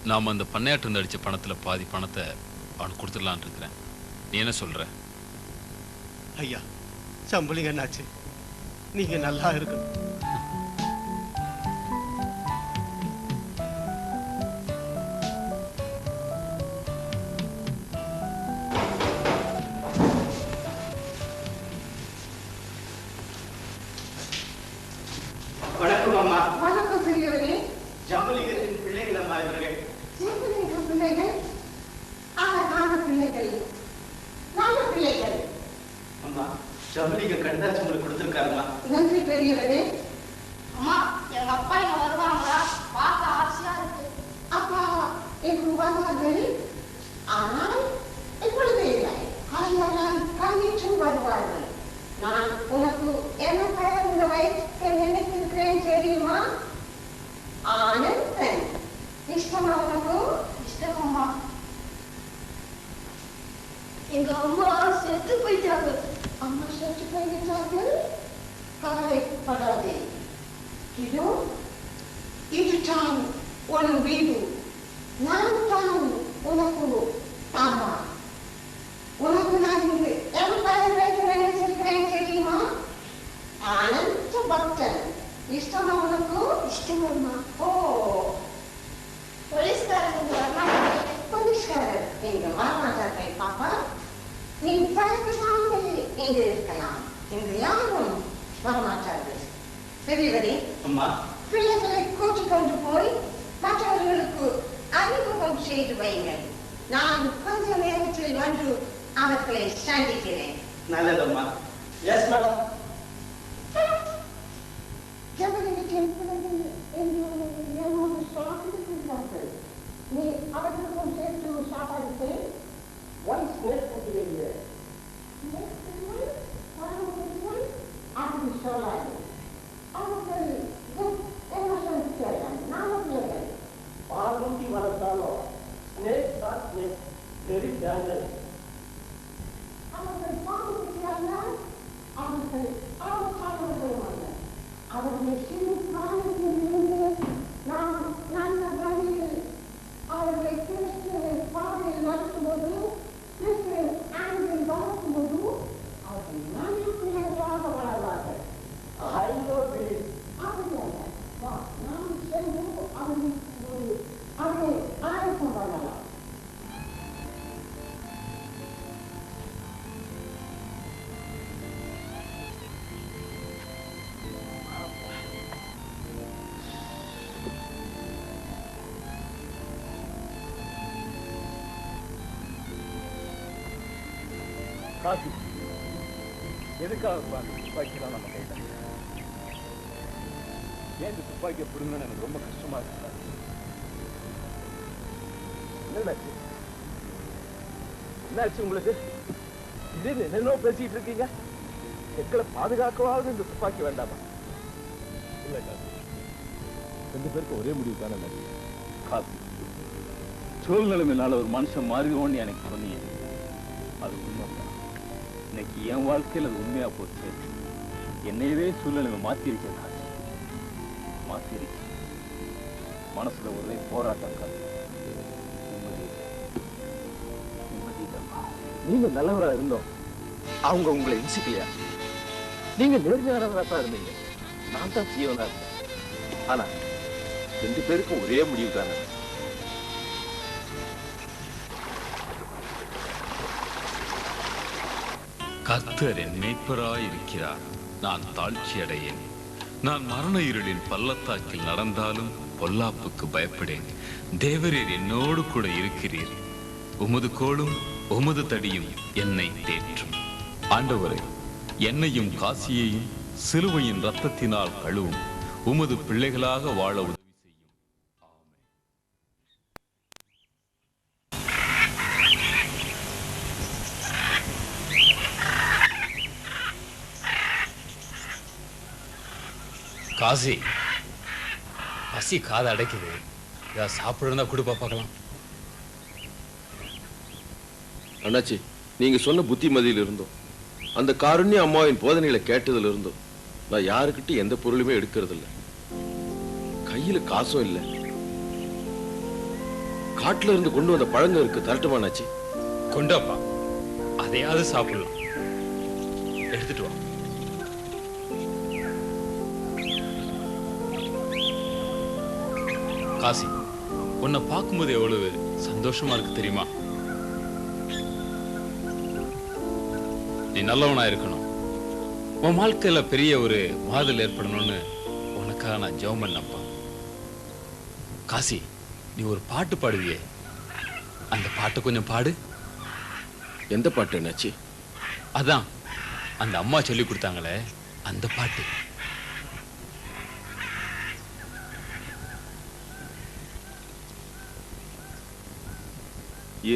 நாம அந்த பண்ணையாட்டு இருந்து அடிச்ச பணத்துல பாதி பணத்தை அவனுக்கு கொடுத்துடலான் இருக்கிறேன். நீ என்ன சொல்ற? ஐயா ஜம்புலிங்க அண்ணாச்சி, நீங்க நல்லா இருக்கணும். வணக்கம் அம்மா. வணக்கம் பெரியவரே. ஜம்புலிங்கத்தின் பிள்ளைகள் அம்மா இவர்கள். ஜம்புலிங்க பிள்ளைகள்? அழகான பிள்ளைகள், நல்ல பிள்ளைகள். அம்மா ஜம்புலிங்க கண்டாச்சு உங்களுக்கு கொடுத்துருக்காருமா. நன்றி பெரியவரே. அம்மா எங்க அப்பா இங்க வருவாங்களா? பார்க்க ஆசையா இருக்கு. அப்பா எங்கு வருவார்கள், ஆனால் இப்பொழுது இல்லை. ஆனால் கணிச்சும் வருவார்கள். நான் உனக்கு என்ன பெயர் வைக்க நினைத்திருக்கிறேன் தெரியுமா? ஆனந்தன். இஷ்டமா உனக்கு? இஷ்டமா? எங்க அம்மா செத்து போயிட்டாங்க. அம்மா செத்து போயிட்டார்கள்? கவலைப்படாதே. இதுதான் உன் வீடு. நான் தான் உனக்கு அம்மா. உனக்கு நான் இங்கு என் பெயர் வைக்க நினைச்சிருக்கிறேன் தெரியுமா? ஆனந்த பக்தன். இஷ்டமா உனக்கு? இஷ்டமா? ஓ, போலீஸ்காரங்க இங்க வரமாட்டாங்க. போலீஸ்காரர் இங்கு வரமாட்டார்கள் பாப்பா. நீ பயப்படாமல் இங்கு இருக்கலாம். இங்கு யாரும் வரமாட்டார்கள். பெரியவரே, அம்மா பிள்ளைகளை கூட்டிக் கொண்டு போய் மற்றவர்களுக்கு அறிமுகம் செய்து வைங்கள். நான் கொஞ்ச நேரத்தில் வந்து அவர்களை சந்திக்கிறேன். நல்லதம்மா. Yes madam. ஜம்புலிங்கத்தின் பிள்ளைகள் என்னோடு சாப்பிடுகிறார்கள். நீ அவர்களுக்கும் சேர்த்து சாப்பாடு செய். அப்படி சொல்லாது. அவர்கள் என்ன சொல்லிக்கிறார்கள்? நானும் பிள்ளைகள். பாலூட்டி வளர்த்தாலும் வெரி டேஞ்சரஸ். அவர்கள் பாவம் அவர்கள் ஆபத்தானவர்கள் அல்ல. அவர்கள் சிறு காலத்திலிருந்து நாம் நல்ல வழியில் அவர்களை கிறிஸ்துவின் பாதையில் நடத்தும்போது, கிறிஸ்துவின் ஆண்டில் வளர்க்கும்போது அவர்கள் நல்ல பிள்ளைகளாக வளர்வார்கள். அப்படி அல்ல. நாம் சென்று அவர்களை ஆயத்தம் பண்ணலாம். காசி எதுக்காக துப்பாக்கிலாம் நம்ம கையில? ஏன் இந்த துப்பாக்கியை பிடுங்கன்னு எனக்கு ரொம்ப கஷ்டமா இருக்கு. என்னாச்சு உங்களுக்கு? என்னென்ன பேசிட்டு இருக்கீங்க? எங்களை பாதுகாக்கவாவது இந்த துப்பாக்கி வேண்டாமா? இல்ல காசி, 2 பேருக்கு ஒரே முடிவு தானே. காசி, சூழ்நிலைமையினால ஒரு மனுஷன் மாறிடுவோன்னு எனக்கு சொன்னீங்க. அது உண்மைதான். இன்னைக்கு என் வாழ்க்கையில் அது உண்மையா போச்சு. என்னையவே சூழ்நிலைமை மாத்திருச்சு காசி, மாத்திருச்சு. மனசுல ஒரே போராட்டம் காசி. நீங்க நல்லவரா இருந்தோம், அவங்க உங்களை இன்சிக்கலையா? நீங்க நேர்மையானவரா தான் இருந்தீங்க, நான் தான் தீவனா இருந்தேன். ஆனா 2 பேருக்கும் ஒரே முடிவு தானே. கர்த்தர் என் மேய்ப்பராய் இருக்கிறார், நான் தாழ்ச்சி அடையேன். நான் மரண இருளின் பள்ளத்தாக்கில் நடந்தாலும் பொல்லாப்புக்கு பயப்படேன். தேவரீர் என்னோடு கூட இருக்கிறீர். உமது கோலும் உமது தடியும் என்னை தேற்றும். ஆண்டவரே, என்னையும் காசியையும் சிலுவையின் இரத்தத்தினால் கழுவும். உமது பிள்ளைகளாக வாழ உதவி செய்யும். காசி, பசி காதை அடைக்குது. ஏதாவது சாப்பிடுறதா கொடுப்பா பார்க்கலாம். அண்ணாச்சி, நீங்க சொன்ன புத்திமதியில இருந்தோம், அந்த காருண்ய அம்மாவின் போதனைகளை கேட்டதுல இருந்தோம், நான் யாருக்கிட்ட எந்த பொருளுமே எடுக்கிறது இல்லை. கையில காசும் இல்லை. காட்டுல இருந்து கொண்டு வந்த பழங்க இருக்கு, தரட்டுமா அண்ணாச்சி? கொண்டாப்பா, அதையாவது சாப்பிடலாம். எடுத்துட்டு வா. காசி, உன்னை பார்க்கும்போது எவ்வளவு சந்தோஷமா இருக்கு தெரியுமா? நீ நல்லவனா இருக்கணும், உன் வாழ்க்கையில பெரிய ஒரு மாறுதல் ஏற்படணும்னு உனக்காக நான் ஜெபம் பண்ணப்பா. காசி, நீ ஒரு பாட்டு பாடுவியே, அந்த பாட்டு கொஞ்சம் பாடு. எந்த பாட்டு என்னாச்சு? அதான் அந்த அம்மா சொல்லி கொடுத்தாங்களே அந்த பாட்டு.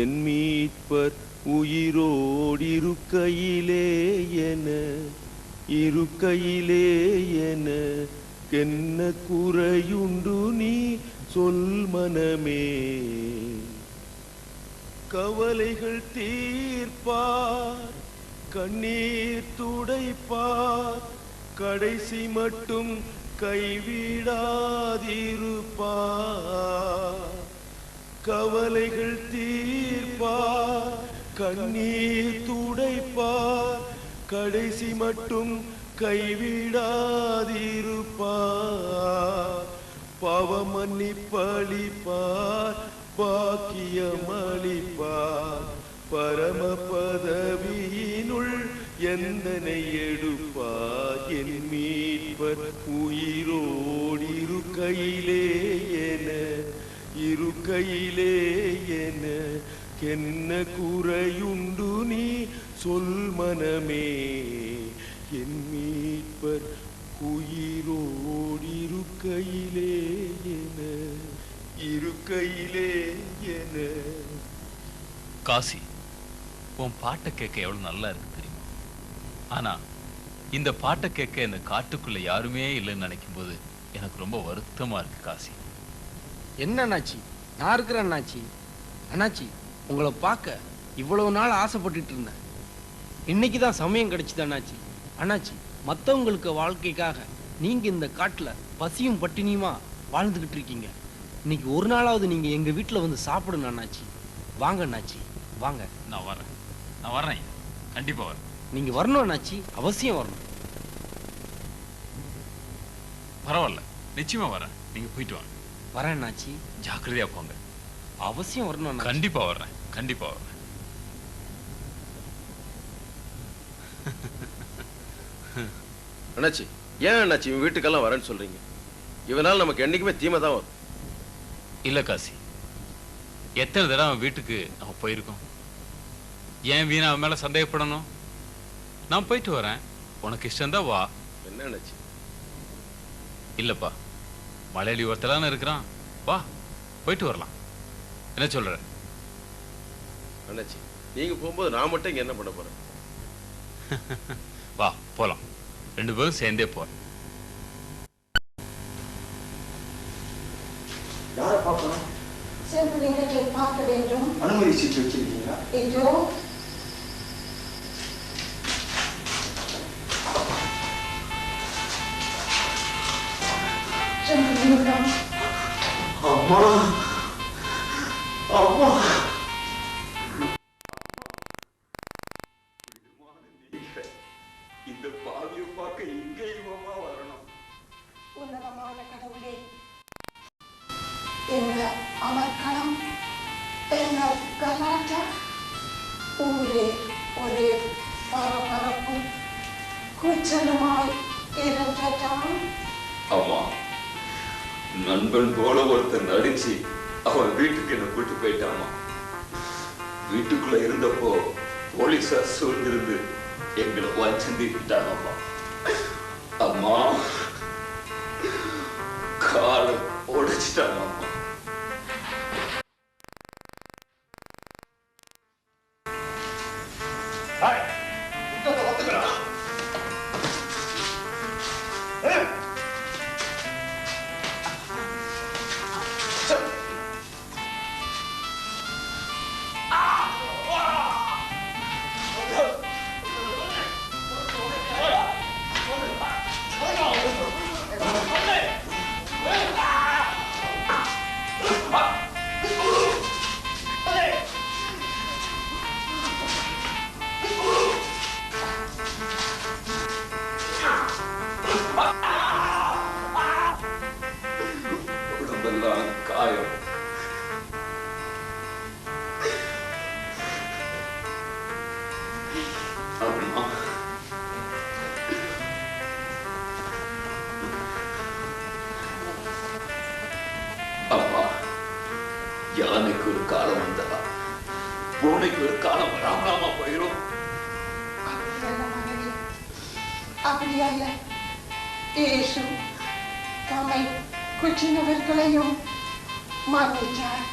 என் மீட்பர் உயிரோடிருக்கையிலே என என்ன குறையுண்டு நீ சொல் மனமே. கவலைகள் தீர்ப்பார், கண்ணீர் துடைப்பார், கடைசி மட்டும் கைவிடாதிருப்பார். கவலைகள் தீர்ப்பார், கண்ணீர் துடைப்பார், கடைசி மட்டும் கைவிடாதிருப்பார். பாவமன்னிப்பளிப்பார், பாக்கியமளிப்பார், பரம பதவியினுள் எந்தனை எடுப்பார். என் மீட்பர் உயிரோடிருக்கையிலே என என்ன குறையுண்டு நீ சொல் மனமே. என் மீட்பர் உயிரோடிருக்கையிலே என. காசி, உன் பாட்டை கேட்க எவ்வளவு நல்லா இருக்கு தெரியுமா? ஆனா இந்த பாட்டை கேட்க இந்த காட்டுக்குள்ள யாருமே இல்லைன்னு நினைக்கும் போது எனக்கு ரொம்ப வருத்தமா இருக்கு காசி. என்ன அண்ணாச்சி, நான் இருக்கிறேன் அண்ணாச்சி. அண்ணாச்சி, உங்களை பார்க்க இவ்வளவு நாள் ஆசைப்பட்டுட்டு இருந்தேன். இன்னைக்கு தான் சமயம் கிடைச்சது அண்ணாச்சி. அண்ணாச்சி, மற்றவங்களுக்கு வாழ்க்கைக்காக நீங்க இந்த காட்டுல பசியும் பட்டினியுமா வாழ்ந்துகிட்டு இருக்கீங்க. இன்னைக்கு ஒரு நாளாவது நீங்க எங்க வீட்டுல வந்து சாப்பிடுங்க அண்ணாச்சி. வாங்க அண்ணாச்சி, வாங்க. நான் வரேன், கண்டிப்பா வரேன். நீங்க வரணும் அண்ணாச்சி, அவசியம் வரணும். பரவாயில்ல, நிச்சயமா வரேன். நீங்க போயிட்டு வாங்க. வரேன் அண்ணாச்சி. ஜாக்கிரதையா போங்க. அவசியம் வரணும். கண்டிப்பா வர்றேன், கண்டிப்பா வர்றேன். அண்ணாச்சி, ஏன் அண்ணாச்சி இவன் வீட்டுக்கெல்லாம் வரேன்னு சொல்றீங்க? இவனால் நமக்கு என்னைக்குமே தீமை தான் வரும். இல்ல காசி, எத்தனை தடவை வீட்டுக்கு நம்ம போயிருக்கோம். ஏன் வீணா அவன் மேல சந்தேகப்படணும்? நான் போயிட்டு வரேன், உனக்கு இஷ்டம்தான் வா. என்ன அண்ணாச்சி? இல்லப்பா, மலையடி ஒருத்தலான இருக்கிறான், வா போயிட்டு வரலாம். என்ன சொல்ற? அண்ணாச்சி, நீங்க போகும்போது நான் மட்டும் இங்க என்ன பண்ண போறேன்? வா போலாம், 2 பேரும் சேர்ந்தே போறோம். யாரை பார்க்கணும்? செம்புலிங்கத்தை பார்க்க வேண்டும். அனுமதி சீட்டு வச்சிருக்கீங்களா? இதோ. செம்புலிங்கம். அம்மா அம்மா, இந்த பாவியை பார்க்க எங்கேயுமா வரணும்? உன்னதமான கடவுளே, என்ன அமர்க்களம், என்ன கலாட்டா, ஊரே ஒரே பரபரப்பும் கூச்சலுமாய் இருந்ததாம். ஆமா, நண்பன் போல ஒருத்தர் நடிச்சு அவன் வீட்டுக்கு என்ன கூட்டு போயிட்டாமா. வீட்டுக்குள்ள இருந்தப்போ போலீஸார் சூழ்ந்திருந்து எங்களை வச்சிருந்துட்டாங்கம்மா. அம்மா, காலை உடைச்சிட்டாங்கம்மா. உடம்பெல்லாம் காயம். அம்மா, அம்மா, யானைக்கு ஒரு காலம் வந்தா பூனைக்கு ஒரு காலம் வராமலாமா போயிடும். அப்படி அல்ல, இயேசு தம்மை குற்றினவர்களையும் மன்னித்தார்.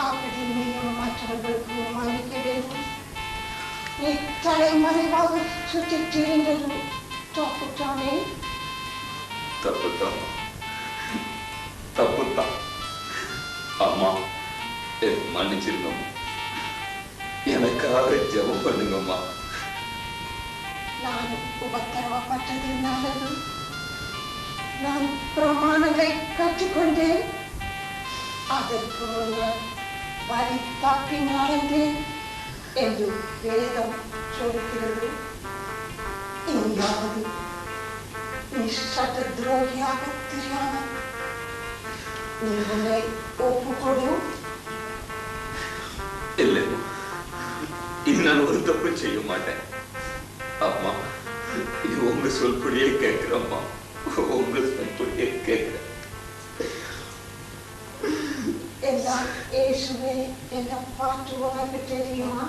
அப்படி நீயும் மற்றவர்களுக்கு மன்னிக்க வேண்டும். நீ தலைமறைவாக சுற்றித் திரிந்தது தப்புத்தானே? தப்புதான், தப்புதான். அம்மா, மன்னிச்சிருக்கோம். எனக்காக ஜெபம் பண்ணுங்கம்மா. நான் உபத்திரவப்பட்டது நல்லது. நான் பிரமாணங்களை கற்றுக்கொண்டேன். அதற்கு முன்னர் வழி தாக்கி நடந்தேன் என்று வேதம் சொல்கிறது. இனியாவது நீ சட்ட துரோகியாக தெரியாமல் நீ உன்னை ஒப்புக்கொடு. இல்லைம்மா, இனி நான் ஒரு தப்பு செய்ய மாட்டேன். அம்மா, இது உங்க சொல்படியே கேட்கிறம்மா, உங்க சொல்படியே கேட்கிறேன். எல்லாம் இயேசுவே என்ன பாட்டு உனக்கு தெரியுமா?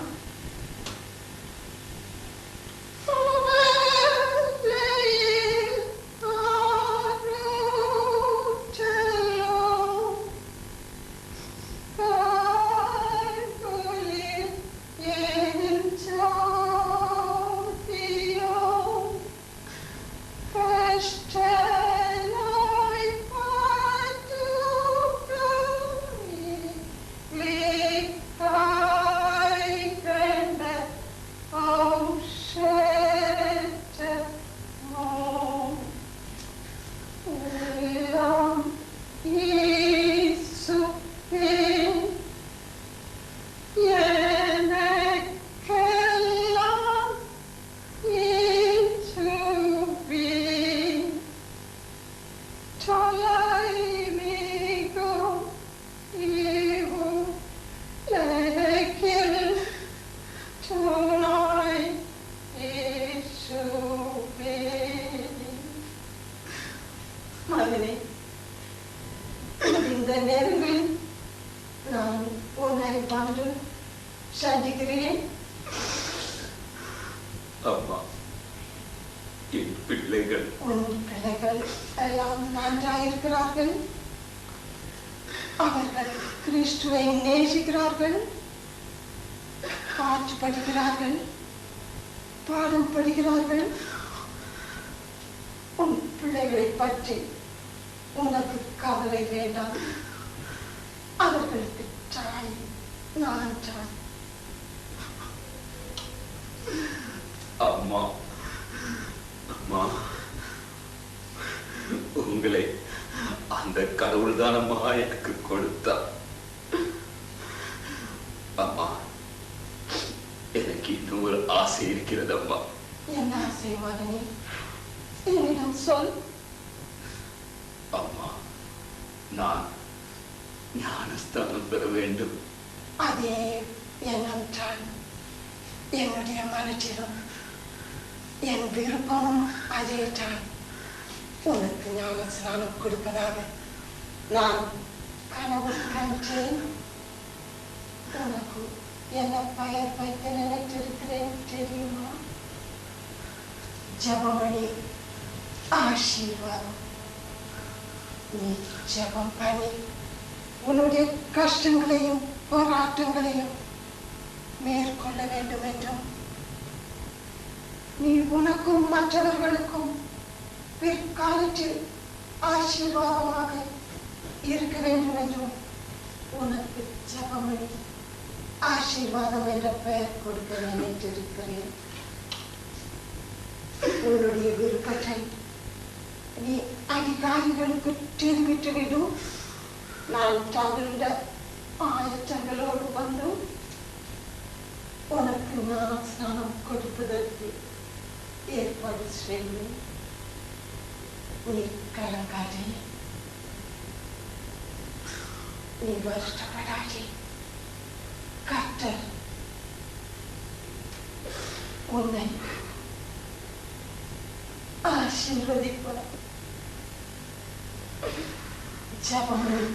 அம்மா, என் பிள்ளைகள் உன் பிள்ளைகள் எல்லாம் நன்றாயிருக்கிறார்கள். அவர்கள் கிறிஸ்துவை நேசிக்கிறார்கள், பாட்டு படிக்கிறார்கள், பாடம் படுகிறார்கள். உன் பிள்ளைகளை பற்றி உனக்கு கவலை வேண்டாம். அவர்களுக்கு தாய் நான் தான். அம்மா அம்மா, உங்களை அந்த கடவுள் தானம்மா எனக்கு கொடுத்தா. அம்மா, எனக்கு இன்னும் ஒரு ஆசை இருக்கிறது அம்மா. என்ன ஆசை மகனே? என்னிடம் சொல். அம்மா, நான் ஞானஸ்தானம் பெற வேண்டும். அதே எண்ணம் தான் என்னுடைய மனத்திலும். என் விருப்பமும் அதே தான். உனக்கு ஞான ஸ்நானம் கொடுப்பதாக நான் கனவு கண்டேன். உனக்கு என்ன பெயர் வைக்க நினைத்திருக்கிறேன் தெரியுமா? ஜபமணி ஆசீர்வாதம். நீ ஜபம் பண்ணி உன்னுடைய கஷ்டங்களையும் போராட்டங்களையும் மேற்கொள்ள வேண்டும் என்றும், நீ உனக்கும் மற்றவர்களுக்கும் பிற்காலத்தில் ஆசீர்வாதமாக இருக்க வேண்டும் என்றும் உனக்கு ஜபமணி ஆசீர்வாதம் என்ற பெயர் கொடுக்க நினைத்திருக்கிறேன். உன்னுடைய விருப்பத்தை நீ அதிகாரிகளுக்கு தெரிவித்து விடும். நான் தவிர ஆயத்தங்களோடு வந்து உனக்கு ஞான ஸ்நானம் கொடுப்பதற்கு ஏற்பாடு செய்வேன். நீ கலங்காதே, நீ வருத்தப்படாதே. கர்த்தர் உன்னை ஆசீர்வதிப்பார். ஜபமணி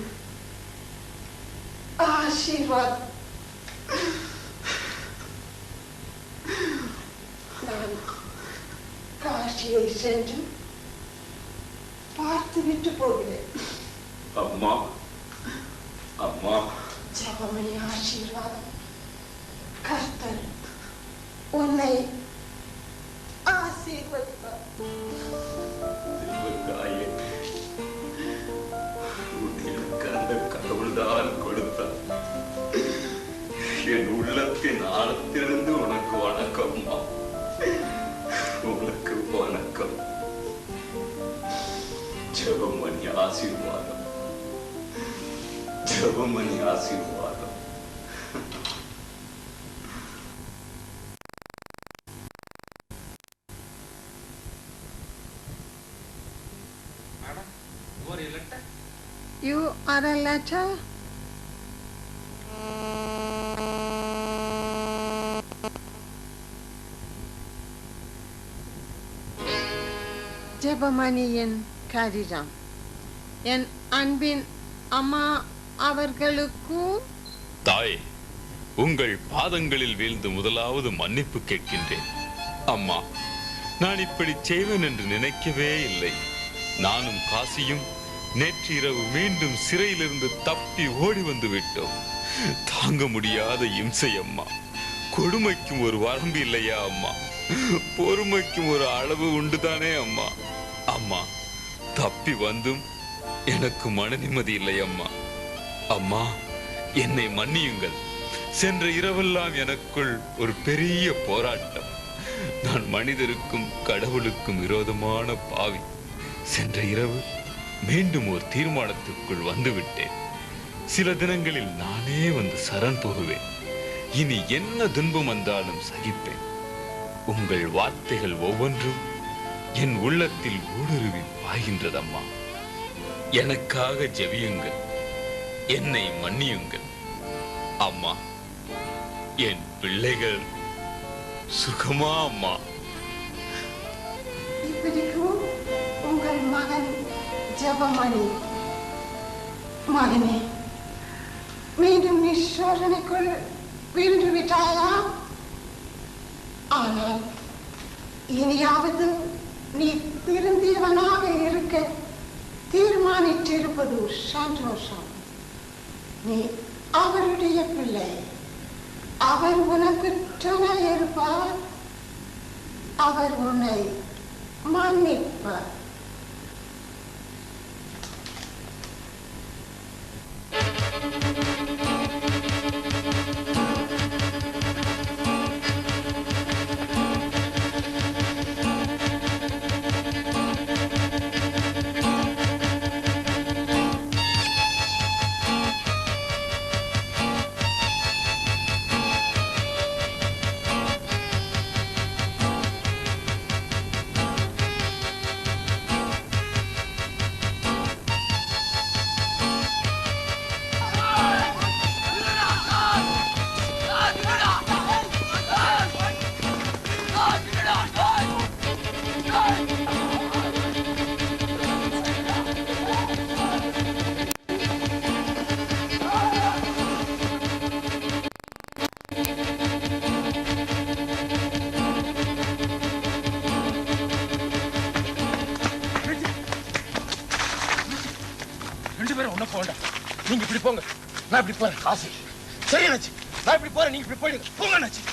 ஆசீர்வாதம். நான் காட்சியை சென்று பார்த்து விட்டு போகிறேன். அம்மா அம்மா, ஜபமணி ஆசீர்வாதம். கர்த்தர் உன்னை ஆசீர்வதிப்பார். தாயே, எனக்கு அந்த கடவுள் தான் கொடுத்தார். என் உள்ளத்தின் ஆழத்திலிருந்து உனக்கு வணக்கம்மா, உனக்கு வணக்கம். ஜெபமணி ஆசீர்வாதம், ஜெபமணி ஆசீர்வாதம். You are a letter? ஜெபமணியின் கடிதம். என் அன்பின் அம்மா அவர்களுக்கும். தாயே, உங்கள் பாதங்களில் வீழ்ந்து முதலாவது மன்னிப்பு கேட்கின்றேன். அம்மா, நான் இப்படி செய்வேன் என்று நினைக்கவே இல்லை. நானும் காசியும் நேற்று இரவு மீண்டும் சிறையிலிருந்து தப்பி ஓடி வந்து விட்டோம். தாங்க முடியாத இம்சை அம்மா. கொடுமைக்கும் ஒரு வரம்பு இல்லையா அம்மா? பொறுமைக்கும் ஒரு அளவு உண்டுதானே அம்மா? அம்மா, தப்பி வந்தும் எனக்கு மன நிம்மதி இல்லை அம்மா. அம்மா, என்னை மன்னியுங்கள். சென்ற இரவெல்லாம் எனக்குள் ஒரு பெரிய போராட்டம். நான் மனிதருக்கும் கடவுளுக்கும் விரோதமான பாவி. சென்ற இரவு மீண்டும் ஒரு தீர்மானத்துக்குள் வந்துவிட்டேன். சில தினங்களில் நானே வந்து சரண் போகுவேன். இனி என்ன துன்பம் வந்தாலும் சகிப்பேன். உங்கள் வார்த்தைகள் ஒவ்வொன்றும் என் உள்ளத்தில் ஊடுருவி பாய்கின்றதம்மா. எனக்காக ஜெபியுங்கள், என்னை மன்னியுங்கள் அம்மா. என் பிள்ளைகள் சுகமா அம்மா? இப்படிக்கும் உங்கள் மகன் ஜெபமணி. மகனே, மீண்டும் நீ சோதனைக்குள் வீழ்ந்து விட்டாயா? ஆனால் இனியாவது நீ திருந்தியவனாக இருக்க தீர்மானித்திருப்பது சந்தோஷம். நீ அவருடைய பிள்ளை. அவர் உனக்கு துணை இருப்பார். அவர் உன்னை மன்னிப்பார். நீங்க இப்படி போங்க, நான் இப்படி போறேன். காசி சரி அண்ணாச்சி, நான் இப்படி போறேன், நீங்க இப்படி போயிடுங்க. போங்க அண்ணாச்சி.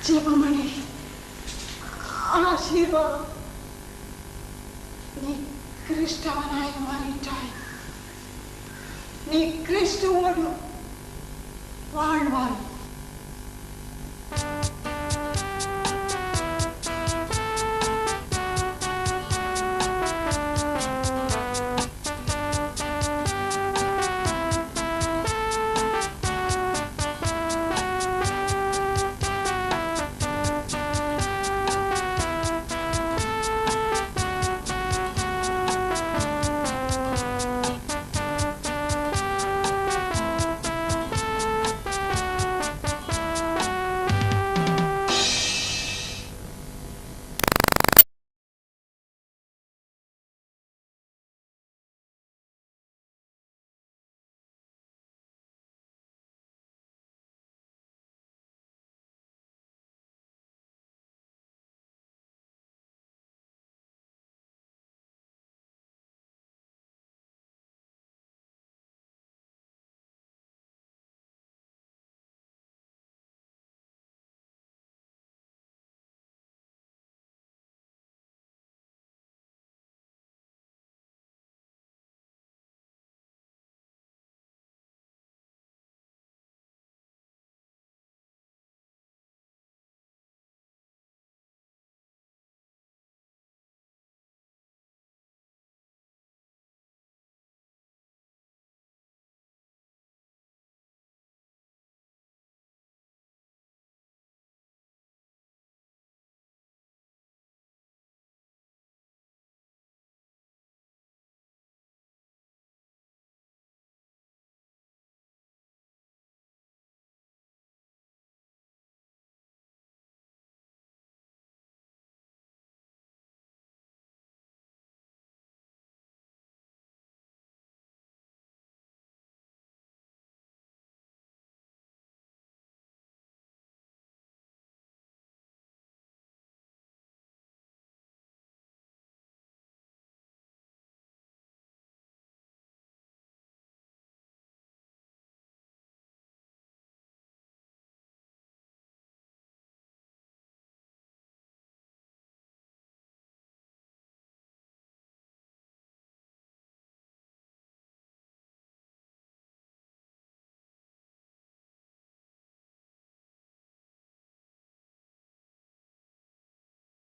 ஜெபமணி, ஆசீர்வாதம். நீ கிறிஸ்தவனாய் மாறிட்டாய். நீ கிறிஸ்துவோடு வாழ்வாய்.